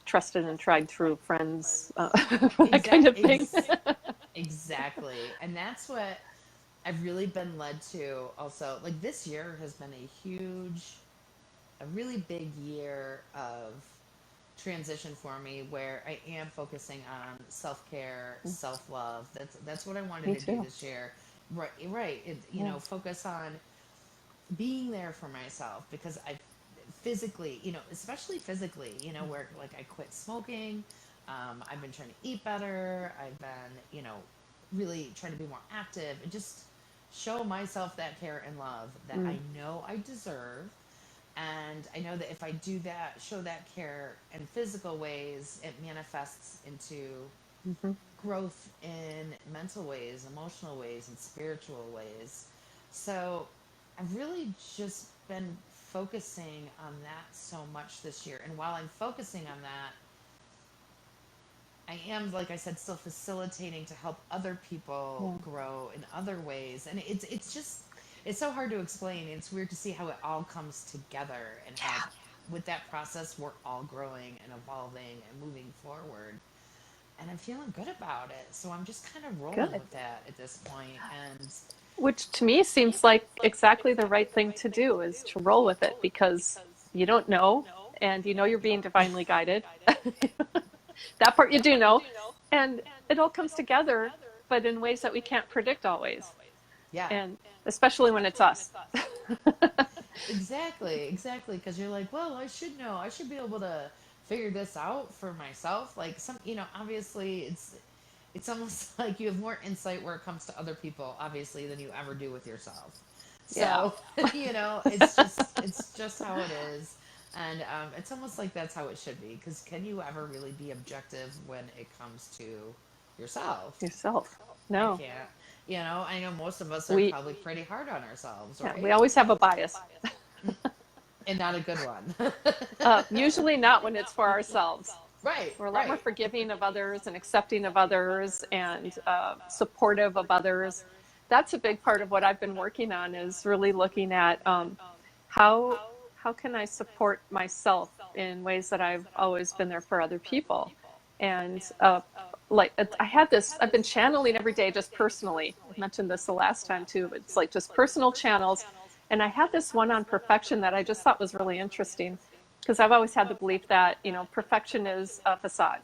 trusted and tried true friends for that kind of thing. Exactly. And that's what I've really been led to also. Like this year has been a really big year of transition for me where I am focusing on self-care, self-love. That's what I wanted Me to do too. this year. Right, right. Yeah. Focus on being there for myself because I physically, especially physically, where like I quit smoking. I've been trying to eat better. I've been, really trying to be more active and just show myself that care and love that I Mm. know I deserve. And I know that if I do that, show that care in physical ways, it manifests into Hmm. growth in mental ways, emotional ways, and spiritual ways. So I've really just been focusing on that so much this year. And while I'm focusing on that, I am, like I said, still facilitating to help other people Yeah. grow in other ways. And it's just it's so hard to explain. It's weird to see how it all comes together and how with that process we're all growing and evolving and moving forward. And I'm feeling good about it. So I'm just kind of rolling Good. with that at this point. And Which to me seems like exactly the right thing to do is to roll with it because you don't know and you know you're being divinely guided. That part you do know. And it all comes together, but in ways that we can't predict always. yeah, And especially when it's us. exactly, exactly. Because you're like, well, I should know. I should be able to figure this out for myself. Like obviously it's almost like you have more insight where it comes to other people, obviously, than you ever do with yourself. Yeah. So, it's just how it is. And it's almost like that's how it should be. Because can you ever really be objective when it comes to yourself? Yourself. I No. can't. I know most of us are We probably pretty hard on ourselves, yeah, we right? always have a bias. And not a good one. Usually not when it's for ourselves. Right, We're a lot more right. forgiving of others and accepting of others and supportive of others. That's a big part of what I've been working on is really looking at how how can I support myself in ways that I've always been there for other people. And I had this, I've been channeling every day just personally. I mentioned this the last time too, but it's like just personal channels. And I had this one on perfection that I just thought was really interesting because I've always had the belief that, perfection is a facade,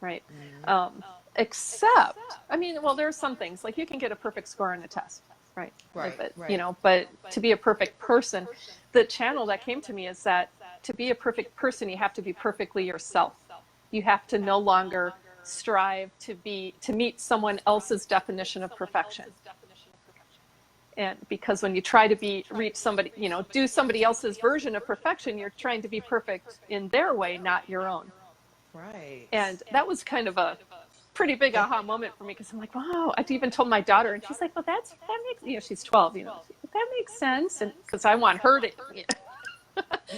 right? Mm, Um, except, I mean, well, there are some things like you can get a perfect score on a test, right? right, But, right. but to be a perfect person, the channel that came to me is that to be a perfect person, you have to be perfectly yourself. You have to no longer strive to meet someone else's definition of perfection. And because when you try to reach somebody, do somebody else's version of perfection, you're trying to be perfect in their way, not your own. Right. And that was kind of a pretty big That, aha moment for me because I'm like, wow. I even told my daughter, and she's like, well, that makes, she's 12, that makes sense, and because I want her to,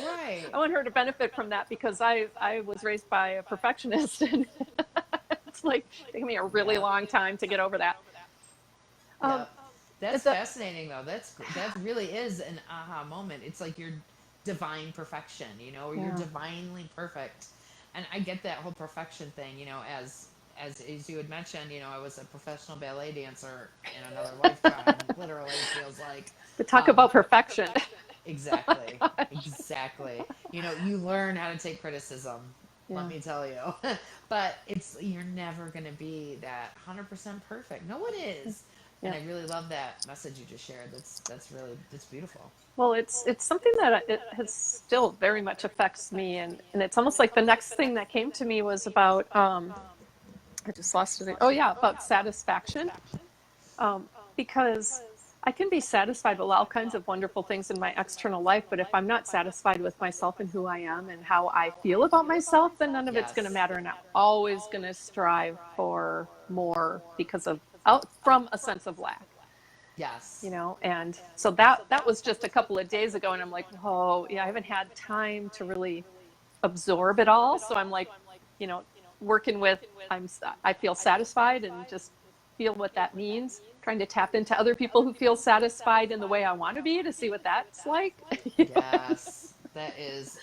right. I want her to benefit from that because I was raised by a perfectionist, and it's like taking me a really Yeah. long time to get over that. Um, Yep. That's the, fascinating though. That really is an aha moment. It's like your divine perfection, or you're yeah. divinely perfect. And I get that whole perfection thing, as you had mentioned, I was a professional ballet dancer in another lifetime. Literally, it feels like. To talk Um, about perfection. Oh exactly. my gosh. Exactly. You learn how to take criticism, let Yeah. me tell you. But you're never going to be that 100% perfect. No one is. And Yeah. I really love that message you just shared. That's beautiful. Well, it's something that it has still very much affects me, and it's almost like the next thing that came to me was about I just lost it. Oh yeah, about satisfaction, because I can be satisfied with all kinds of wonderful things in my external life, but if I'm not satisfied with myself and who I am and how I feel about myself, then none of it's going to Yes. matter, and I'm always going to strive for more because of out from a sense of lack. Yes. And so that was just a couple of days ago, and I'm like, oh yeah, I haven't had time to really absorb it all. So I'm like, you know working with, I feel satisfied and just feel what that means, trying to tap into other people who feel satisfied in the way I want to be, to see what that's like. Yes.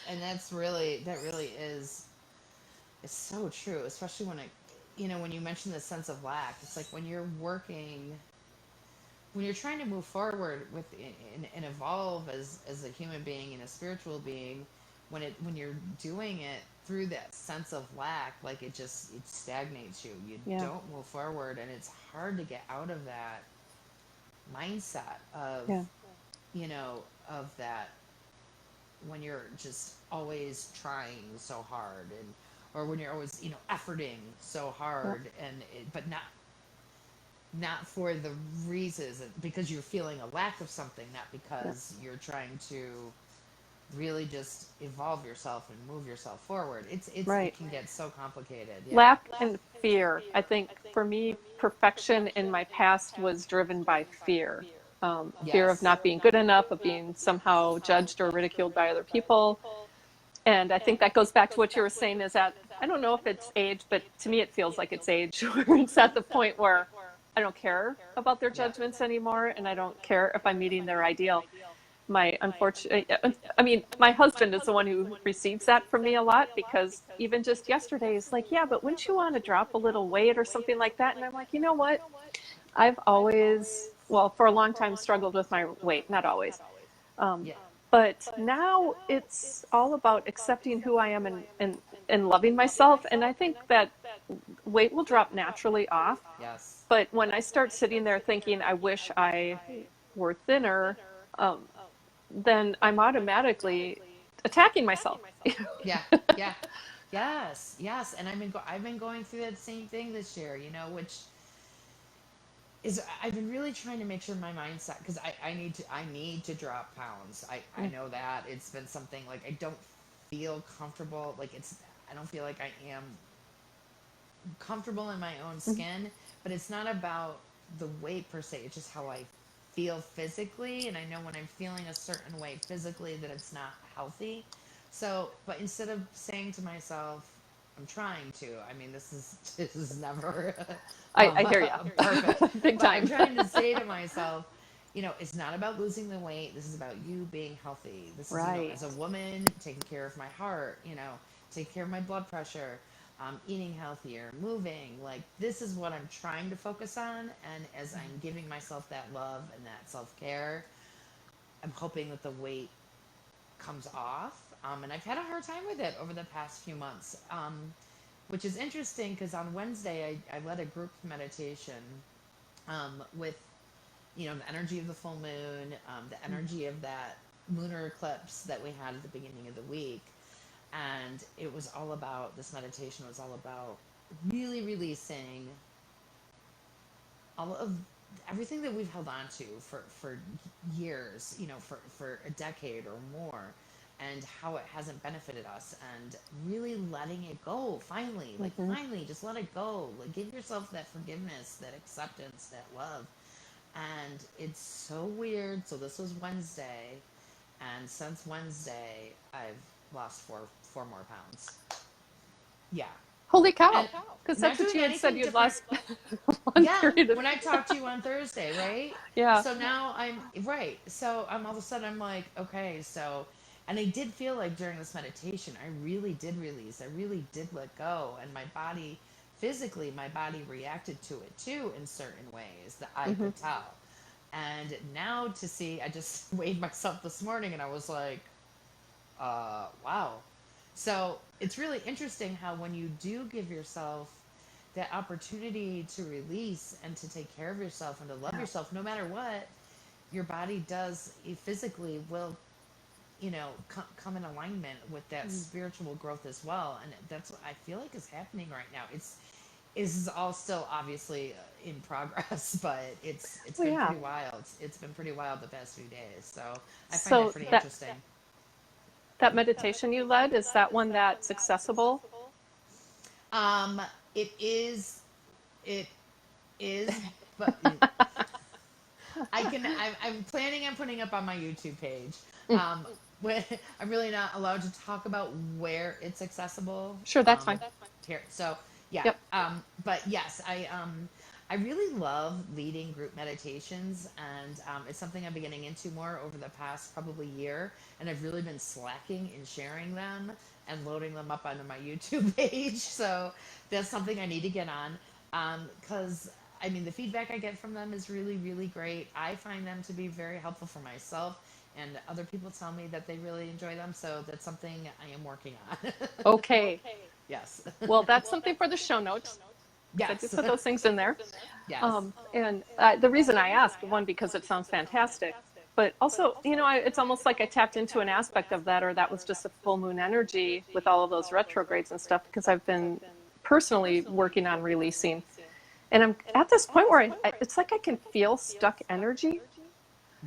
And that really is, it's so true, especially when you mention the sense of lack. It's like when you're trying to move forward and evolve as a human being and a spiritual being, when you're doing it through that sense of lack, like it stagnates you. You Yeah. don't move forward, and it's hard to get out of that mindset of, Yeah. of that, when you're just always trying so hard, and or when you're always, efforting so Yeah. hard, but not for the reasons, because you're feeling a lack of something, not Yeah. because you're trying to really just evolve yourself and move yourself forward. It Right. can get so complicated. Yeah. Lack and fear. I think for me, perfection in my past was driven by fear. Fear of Yes. not being good enough, of being somehow judged or ridiculed by other people. And I think that goes back to what you were saying is that I don't know if it's age, but to me it feels like it's age where it's at the point where I don't care about their Yeah. judgments anymore, and I don't care if I'm meeting their ideal. My unfortunate, I mean, my husband is the one who receives that from me a lot, because even just yesterday he's like, yeah, but wouldn't you want to drop a little weight or something like that? And I'm like, you know what? I've always, well, for a long time struggled with my weight, not always. Um, Yeah. but now it's all about accepting who I am, and loving myself. And I think that weight will drop naturally off. Yes. But when I start sitting there thinking, I wish I were thinner, um, then I'm automatically attacking myself. Yeah. Yeah. Yes. Yes. And I've been going through that same thing this year, which is, I've been really trying to make sure my mindset, because I need to drop pounds. I Mm, know that it's been something, like, I don't feel comfortable, like, I don't feel like I am comfortable in my own mhm. skin, but it's not about the weight per se. It's just how I feel physically, and I know when I'm feeling a certain way physically that it's not healthy. So, but instead of saying to myself, I'm trying to. I mean, this is never I hear you. perfect, Big but I'm time. trying to say to myself, it's not about losing the weight. This is about you being healthy. This is, Right. as a woman, taking care of my heart. Taking care of my blood pressure, eating healthier, moving. Like, this is what I'm trying to focus on. And as I'm giving myself that love and that self care, I'm hoping that the weight comes off. And I've had a hard time with it over the past few months, which is interesting because on Wednesday I led a group meditation with, the energy of the full moon, the energy of that lunar eclipse that we had at the beginning of the week. And it was all about, this meditation was all about really releasing all of everything that we've held on to for years, for a decade or more, and how it hasn't benefited us, and really letting it go finally, like, Hmm. finally just let it go, like, give yourself that forgiveness, that acceptance, that love. And it's so weird. So this was Wednesday, and since Wednesday I've lost four more pounds. Yeah. Holy And cow. Because not that's what doing you had said anything you'd different. lost one Yeah, period of. when I talked to you on Thursday, right? Yeah. So now I'm right. So I'm all of a sudden, I'm like, okay, so, and I did feel like during this meditation, I really did release. I really did let go, and my body, physically, my body reacted to it too in certain ways that I Hmm. could tell. And now to see, I just weighed myself this morning, and I was like, wow. So it's really interesting how when you do give yourself that opportunity to release and to take care of yourself and to love Yeah. yourself, no matter what, your body does, physically will, come in alignment with that Mm. spiritual growth as well. And that's what I feel like is happening right now. This is all still obviously in progress, but it's Oh, been yeah. pretty wild. It's been pretty wild the past few days. So I find that So pretty that interesting. that meditation you led, is that one that's accessible? Um, it is, it is, but I'm planning on putting up on my YouTube page. Mm. Um, when, I'm really not allowed to talk about where it's accessible. Sure, that's fine. Here, so yeah. Yep. But yes, I really love leading group meditations, and it's something I've been getting into more over the past probably year, and I've really been slacking in sharing them and loading them up onto my YouTube page. So that's something I need to get on, because I mean, the feedback I get from them is really, really great. I find them to be very helpful for myself and other people tell me that they really enjoy them. So that's something I am working on. Okay. Yes. Well, that's something for the show notes, because I did Yes. put those things in there. Yes. And the reason I asked, one, because it sounds fantastic, but also, it's almost like I tapped into an aspect of that, or that was just a full moon energy with all of those retrogrades and stuff, because I've been personally working on releasing. And I'm at this point where it's like I can feel stuck energy,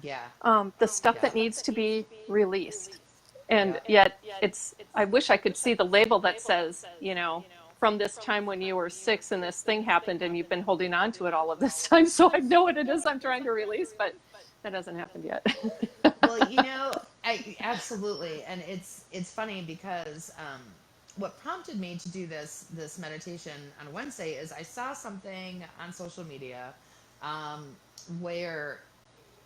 Yeah. the stuff that needs to be released. And yet I wish I could see the label that says, from this time when you were 6 and this thing happened and you've been holding on to it all of this time. So I know what it is I'm trying to release, but that hasn't happened yet. Well, I absolutely, and it's funny because what prompted me to do this meditation on Wednesday is I saw something on social media um, where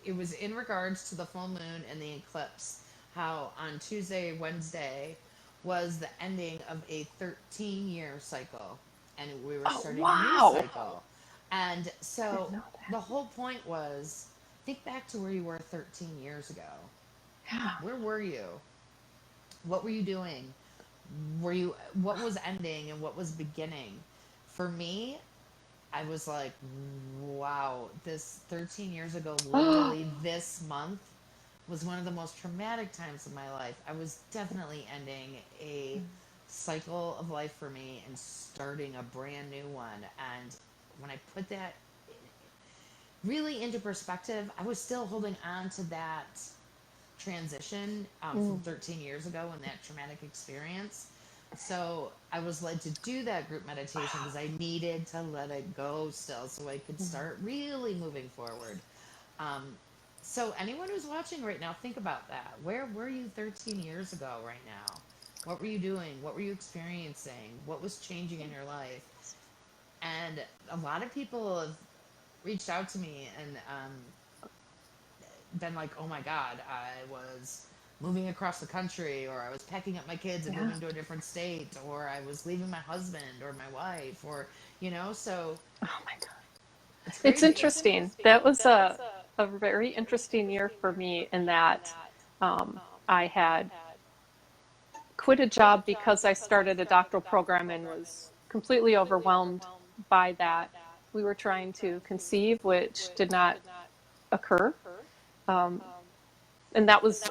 it was in regards to the full moon and the eclipse. How on Tuesday, Wednesday was the ending of a 13-year cycle, and we were Oh, starting a new wow. cycle. And I didn't so know the that. whole point was think back to where you were 13 years ago. Yeah. Where were you? What were you doing? What was ending and what was beginning? For me, I was like, wow, this 13 years ago, literally this month, was one of the most traumatic times of my life. I was definitely ending a cycle of life for me and starting a brand new one. And when I put that really into perspective, I was still holding on to that transition from 13 years ago and that traumatic experience. So I was led to do that group meditation because I needed to let it go still so I could start really moving forward. Um, so anyone who's watching right now, think about that. Where were you 13 years ago right now? What were you doing? What were you experiencing? What was changing in your life? And a lot of people have reached out to me and been like, oh my God, I was moving across the country, or I was packing up my kids and Yeah. moving to a different state, or I was leaving my husband or my wife, or, so Oh my God. it's It's crazy. interesting. That was a very interesting year for me in that I had quit a job because I started a doctoral program and was completely overwhelmed by that. We were trying to conceive, which did not occur. Um, and that was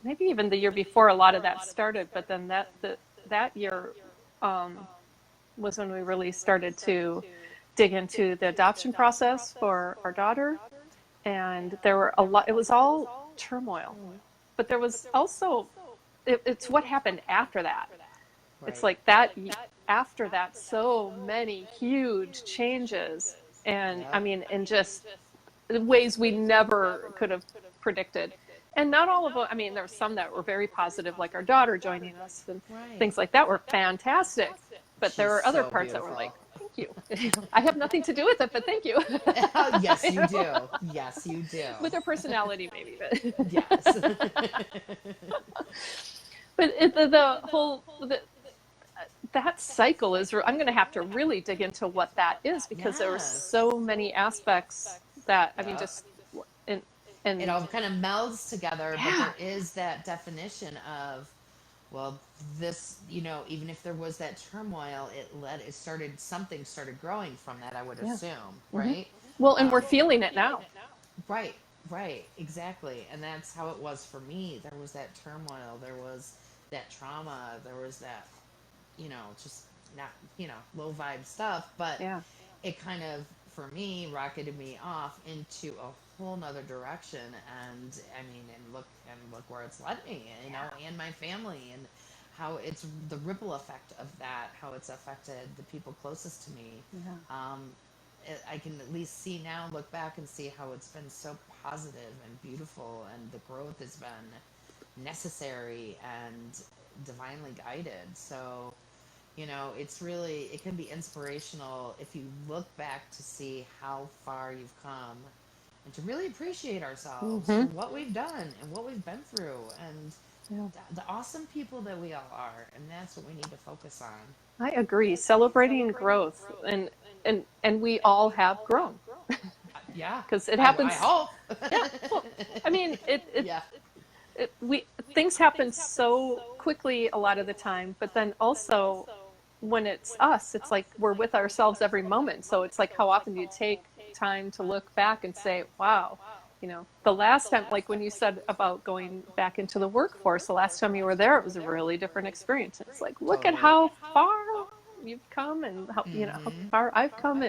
maybe even the year before a lot of that started. But then that year was when we really started to dig into the adoption process for our daughter. And there were a lot, it was all turmoil. But there was also, it's what happened after that. It's Right. like that, after that, so many huge changes. And I Yep. mean, in just ways we never could have predicted. And not all of them, I mean, there were some that were very positive, like our daughter joining us and Right. things like that were fantastic. But there She's were other so parts that were beautiful. like, thank you. I have nothing to do with it, but thank you. Yes, You you know? do. Yes, you do. With her personality, maybe. Yes. But the whole, that cycle is, I'm going to have to really dig into what that is, because there were Yes. so many aspects that, I mean, Yep. just, and, It and all kind of melds together, but yeah, there is that definition of, well, this, even if there was that turmoil, something started growing from that, I would yeah. assume, Hmm. right? Well, and we're Um, feeling it now. right, right, exactly. And that's how it was for me. There was that turmoil, there was that trauma, there was that, just not, low vibe stuff, but Yeah. it kind of, for me, rocketed me off into a whole nother direction. And I mean, and look where it's led me, and my family, and how it's the ripple effect of that, how it's affected the people closest to me. Yeah. um, I can at least see now, look back and see how it's been so positive and beautiful, and the growth has been necessary and divinely guided. So, it's really, it can be inspirational if you look back to see how far you've come, and to really appreciate ourselves for Hmm. what we've done and what we've been through, and Yeah. the awesome people that we all are. And that's what we need to focus on. I agree. Celebrating growth, and we all have grown, Yeah, because it I happens. hope. Yeah. Well, I mean, it Yeah. we things happen so quickly a lot of the time, but then also when it's us, it's like we're with ourselves every moment. So it's like, how often do you take time to look back and say, wow, the last time, like when you said about going back into the workforce, the last time you were there, it was a really different experience. It's like, look at Totally. how far you've come and how Mm-hmm. far I've come.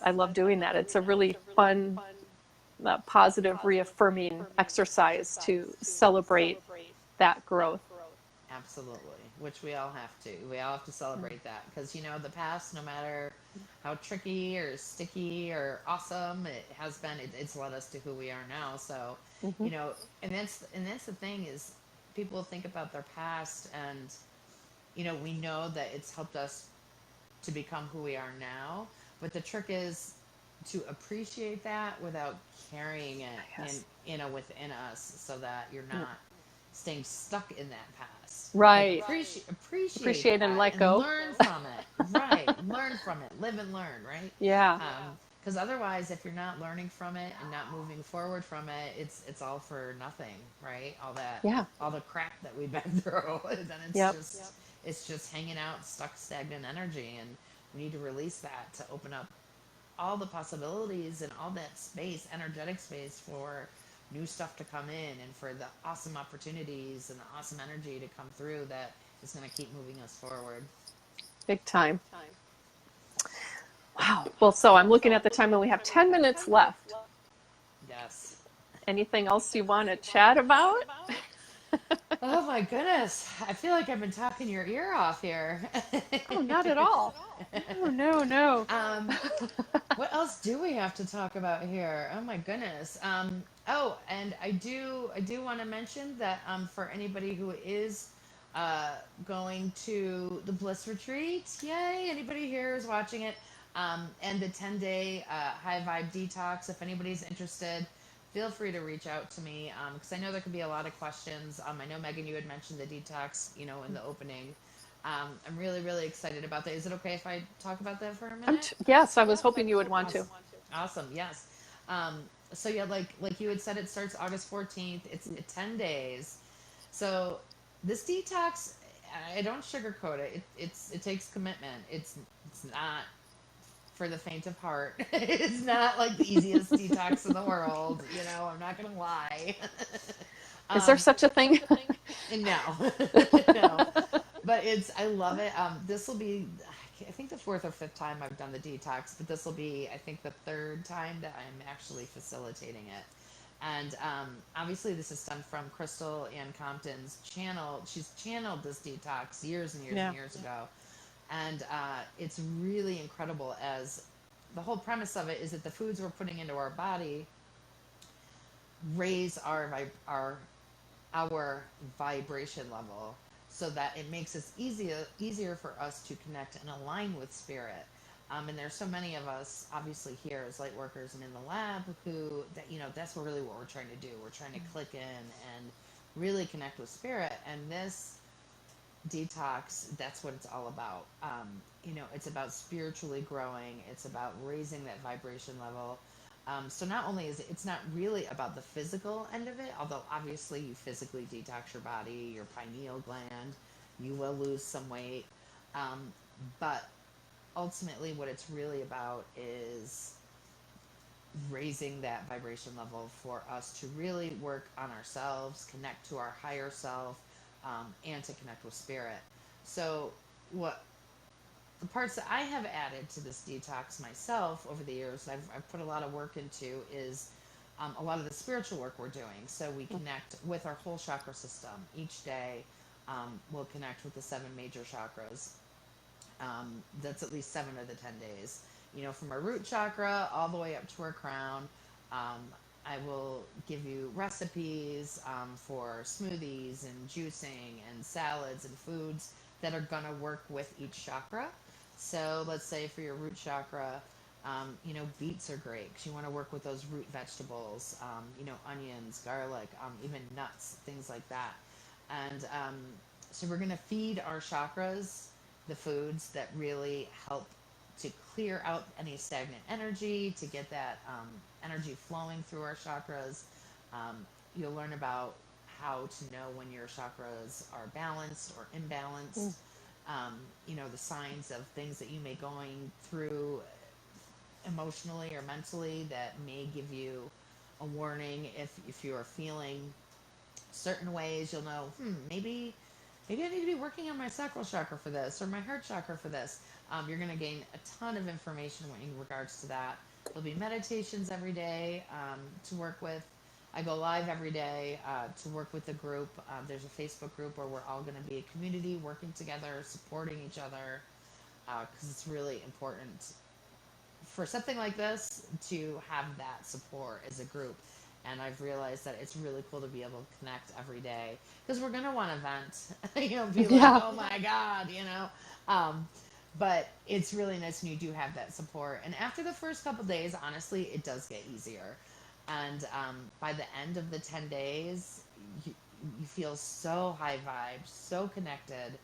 I love doing that. It's a really fun, positive, reaffirming exercise to celebrate that growth. Absolutely, which we all have to. We all have to celebrate that because the past, no matter how tricky or sticky or awesome it has been, it's led us to who we are now. So, Mm-hmm. you know, and that's the thing is, people think about their past, and we know that it's helped us to become who we are now. But the trick is to appreciate that without carrying it Yes. within us, so that you're Yeah. not staying stuck in that past. Like Right. appreciate Appreciate and that let and go. learn from it. Right, learn from it. Live and learn. Right. Yeah. Because otherwise, if you're not learning from it and not moving forward from it, it's all for nothing. Right. Yeah. All the crap that we've been through, then Yep. it's just hanging out, stuck, stagnant energy, and we need to release that to open up all the possibilities and all that space, energetic space, for new stuff to come in and for the awesome opportunities and the awesome energy to come through that is going to keep moving us forward. Big time. Wow. Well, so I'm looking at the time and we have 10 minutes left. Yes. Anything else you want to chat about? Oh my goodness. I feel like I've been talking your ear off here. Oh, not at all. No, no, no. um, what else do we have to talk about here? Oh my goodness. And I do want to mention that for anybody who is uh, going to the Bliss Retreat, yay! Anybody here is watching it, and the 10-day high vibe detox. If anybody's interested, feel free to reach out to me because I know there could be a lot of questions. I know Megan, you had mentioned the detox, in the opening. I'm really, really excited about that. Is it okay if I talk about that for a minute? Yes, I was hoping you would want to. Awesome. Awesome. Yes. So yeah, like you had said, it starts August 14th. It's 10 days. So this detox, I don't sugarcoat it. It takes commitment. It's not for the faint of heart. It's not like the easiest detox in the world. I'm not gonna lie. Is there um, such a thing? no, no, but I love it. This will be, I think, the fourth or fifth time I've done the detox, but this will be, I think, the third time that I'm actually facilitating it. And obviously, this is done from Crystal Ann Compton's channel. She's channeled this detox years and years Yeah. and years ago, and it's really incredible. As the whole premise of it is that the foods we're putting into our body raise our vibration level, so that it makes it easier for us to connect and align with spirit. And there's so many of us, obviously, here as light workers and in the lab, who that's really what we're trying to do. We're trying to click in and really connect with spirit. And this detox, that's what it's all about. It's about spiritually growing. It's about raising that vibration level. So not only is it's not really about the physical end of it, although obviously you physically detox your body, your pineal gland, you will lose some weight. Um, but ultimately, what it's really about is raising that vibration level for us to really work on ourselves, connect to our higher self, and to connect with spirit. So, what the parts that I have added to this detox myself over the years, I've put a lot of work into, is a lot of the spiritual work we're doing. So, we connect with our whole chakra system each day. We'll connect with the 7 major chakras. That's at least 7 of the 10 days. From our root chakra all the way up to our crown. Um, I will give you recipes for smoothies and juicing and salads and foods that are going to work with each chakra. So let's say for your root chakra, beets are great because you want to work with those root vegetables, onions, garlic, even nuts, things like that. And so we're going to feed our chakras the foods that really help to clear out any stagnant energy, to get that energy flowing through our chakras. you'll learn about how to know when your chakras are balanced or imbalanced. The signs of things that you may going through emotionally or mentally that may give you a warning. If you are feeling certain ways, you'll know, maybe I need to be working on my sacral chakra for this or my heart chakra for this. You're going to gain a ton of information in regards to that. There'll be meditations every day to work with. I go live every day to work with the group. There's a Facebook group where we're all going to be a community working together, supporting each other, because it's really important for something like this to have that support as a group. And I've realized that it's really cool to be able to connect every day because we're going to want to vent, be like, Yeah. oh my God, but it's really nice when you do have that support. And after the first couple days, honestly, it does get easier. And by the end of the 10 days, you feel so high vibe, so connected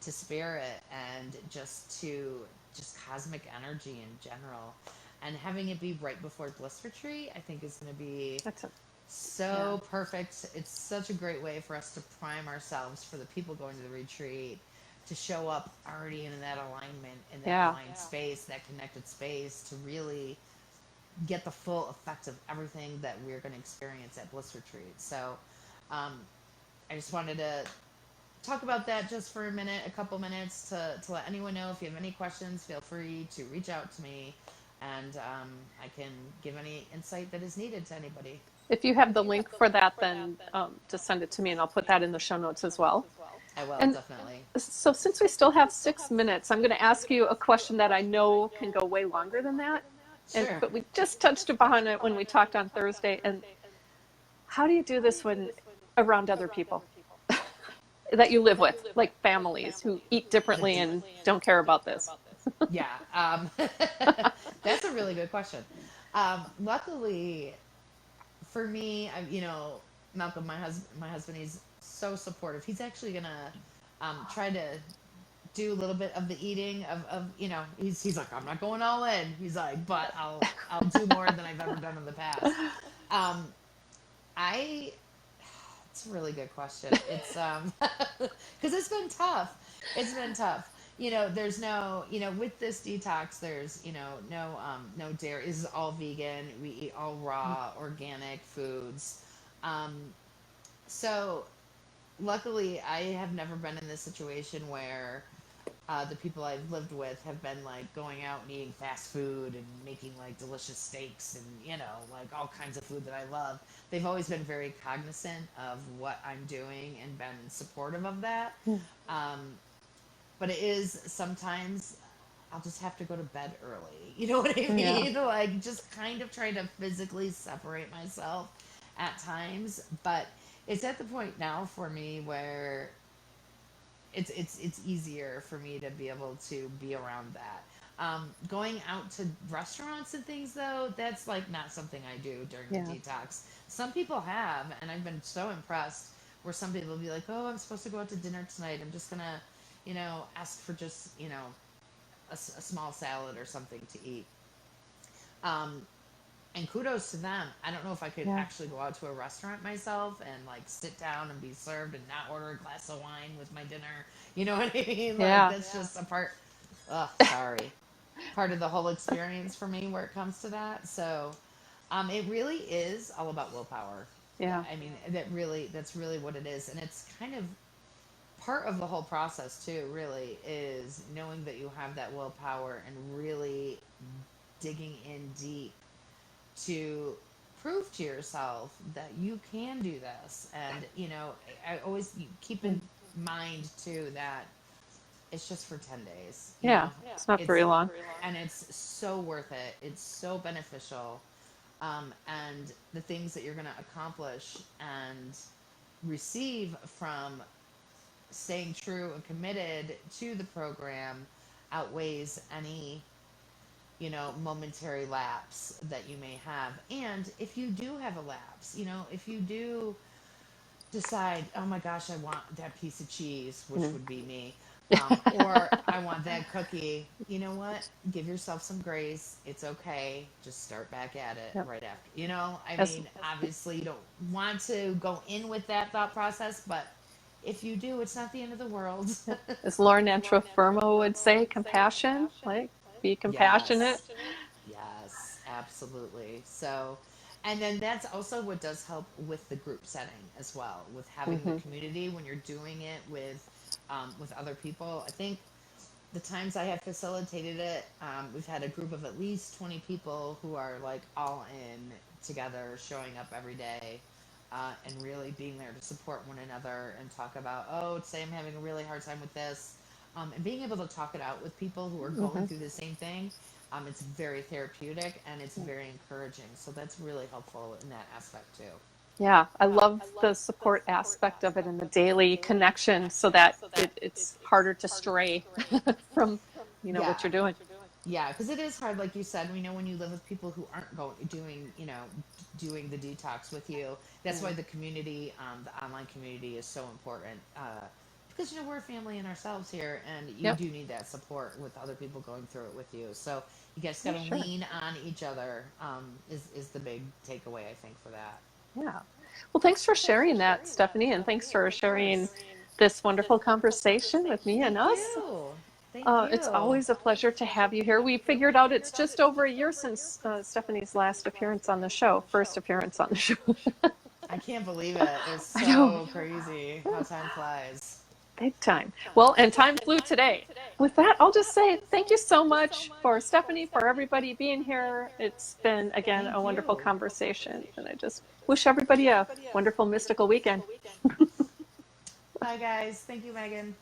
to spirit and just cosmic energy in general. And having it be right before Bliss Retreat, I think is going to be That's a, yeah. so perfect. It's such a great way for us to prime ourselves for the people going to the retreat to show up already in that alignment, in that Yeah. aligned space, that connected space, to really get the full effect of everything that we're going to experience at Bliss Retreat. So I just wanted to talk about that just for a couple minutes to let anyone know. If you have any questions, feel free to reach out to me, and I can give any insight that is needed to anybody. If you have the link for that, then just send it to me and I'll put that in the show notes as well. I will, And definitely. so since we still have 6 minutes, I'm going to ask you a question that I know can go way longer than that. Sure. But we just touched upon it when we talked on Thursday. And how do you do this when around other people that you live with, like families who eat differently and don't care about this? Yeah, that's a really good question. Luckily for me, Malcolm, my husband, he's so supportive. He's actually gonna try to do a little bit of the eating of he's like, I'm not going all in. He's like, but I'll do more than I've ever done in the past. Um, I It's a really good question. It's because it's been tough. It's been tough. There's no, with this detox, there's, no dairy. This is all vegan. We eat all raw, organic foods. Um, so luckily, I have never been in this situation where the people I've lived with have been like going out and eating fast food and making like delicious steaks and like all kinds of food that I love. They've always been very cognizant of what I'm doing and been supportive of that. Um, but it is sometimes I'll just have to go to bed early. You know what I mean? Yeah. Like just kind of try to physically separate myself at times. But it's at the point now for me where it's easier for me to be able to be around that. Going out to restaurants and things though, that's like not something I do during the Yeah. detox. Some people have, and I've been so impressed. Where some people will be like, "Oh, I'm supposed to go out to dinner tonight. I'm just gonna, ask for just a small salad or something to eat." Um, and kudos to them. I don't know if I could Yeah. actually go out to a restaurant myself and like sit down and be served and not order a glass of wine with my dinner. You know what I mean? Like Yeah. that's just a part. Oh, sorry, part of the whole experience for me where it comes to that. So, it really is all about willpower. Yeah. I mean, that's really what it is, and it's kind of part of the whole process too. Really, is knowing that you have that willpower and really digging in deep to prove to yourself that you can do this. And, I always keep in mind too that it's just for 10 days, Yeah. It's not it's, very long. and it's so worth it. It's so beneficial. And the things that you're going to accomplish and receive from staying true and committed to the program outweighs any momentary lapse that you may have. And if you do have a lapse, if you do decide, oh my gosh, I want that piece of cheese, which would be me, Or I want that cookie. You know what? Give yourself some grace. It's okay. Just start back at it Yep. right after. I As mean, obviously, you don't want to go in with that thought process, but if you do, it's not the end of the world. yep. As Lauren Antrofermo would say, compassion, like be compassionate. Yes. Yes, absolutely. So, and then that's also what does help with the group setting as well, with having the Hmm. community when you're doing it with other people. I think the times I have facilitated it, we've had a group of at least 20 people who are like all in together, showing up every day, and really being there to support one another and talk about, oh, say I'm having a really hard time with this, and being able to talk it out with people who are going Hmm. through the same thing. It's very therapeutic and it's very encouraging. So that's really helpful in that aspect too. Yeah, I love the support aspect of it and the daily connection so that it's harder to stray from, Yeah. what you're doing. Yeah, because it is hard, like you said. We know when you live with people who aren't doing the detox with you. That's why Yeah. the community, the online community, is so important. Because we're a family in ourselves here, and you Yep. do need that support with other people going through it with you. So you guys got For to sure. lean on each other. Is the big takeaway, I think, for that. Yeah. Well, thanks for sharing that, Stephanie, and thanks for Of sharing course. this wonderful conversation with me and Thank us. you. Thank It's you. always a pleasure to have you here. We figured out it's just over a year since Stephanie's last appearance on the show, first appearance on the show. I can't believe it. It's I know, so crazy how time flies. big time. Well, and time flew today. With that, I'll just say thank you so much for Stephanie, for everybody being here. It's been, again, Thank a wonderful you. conversation, and I just wish everybody a wonderful mystical weekend. Bye, guys. Thank you, Megan.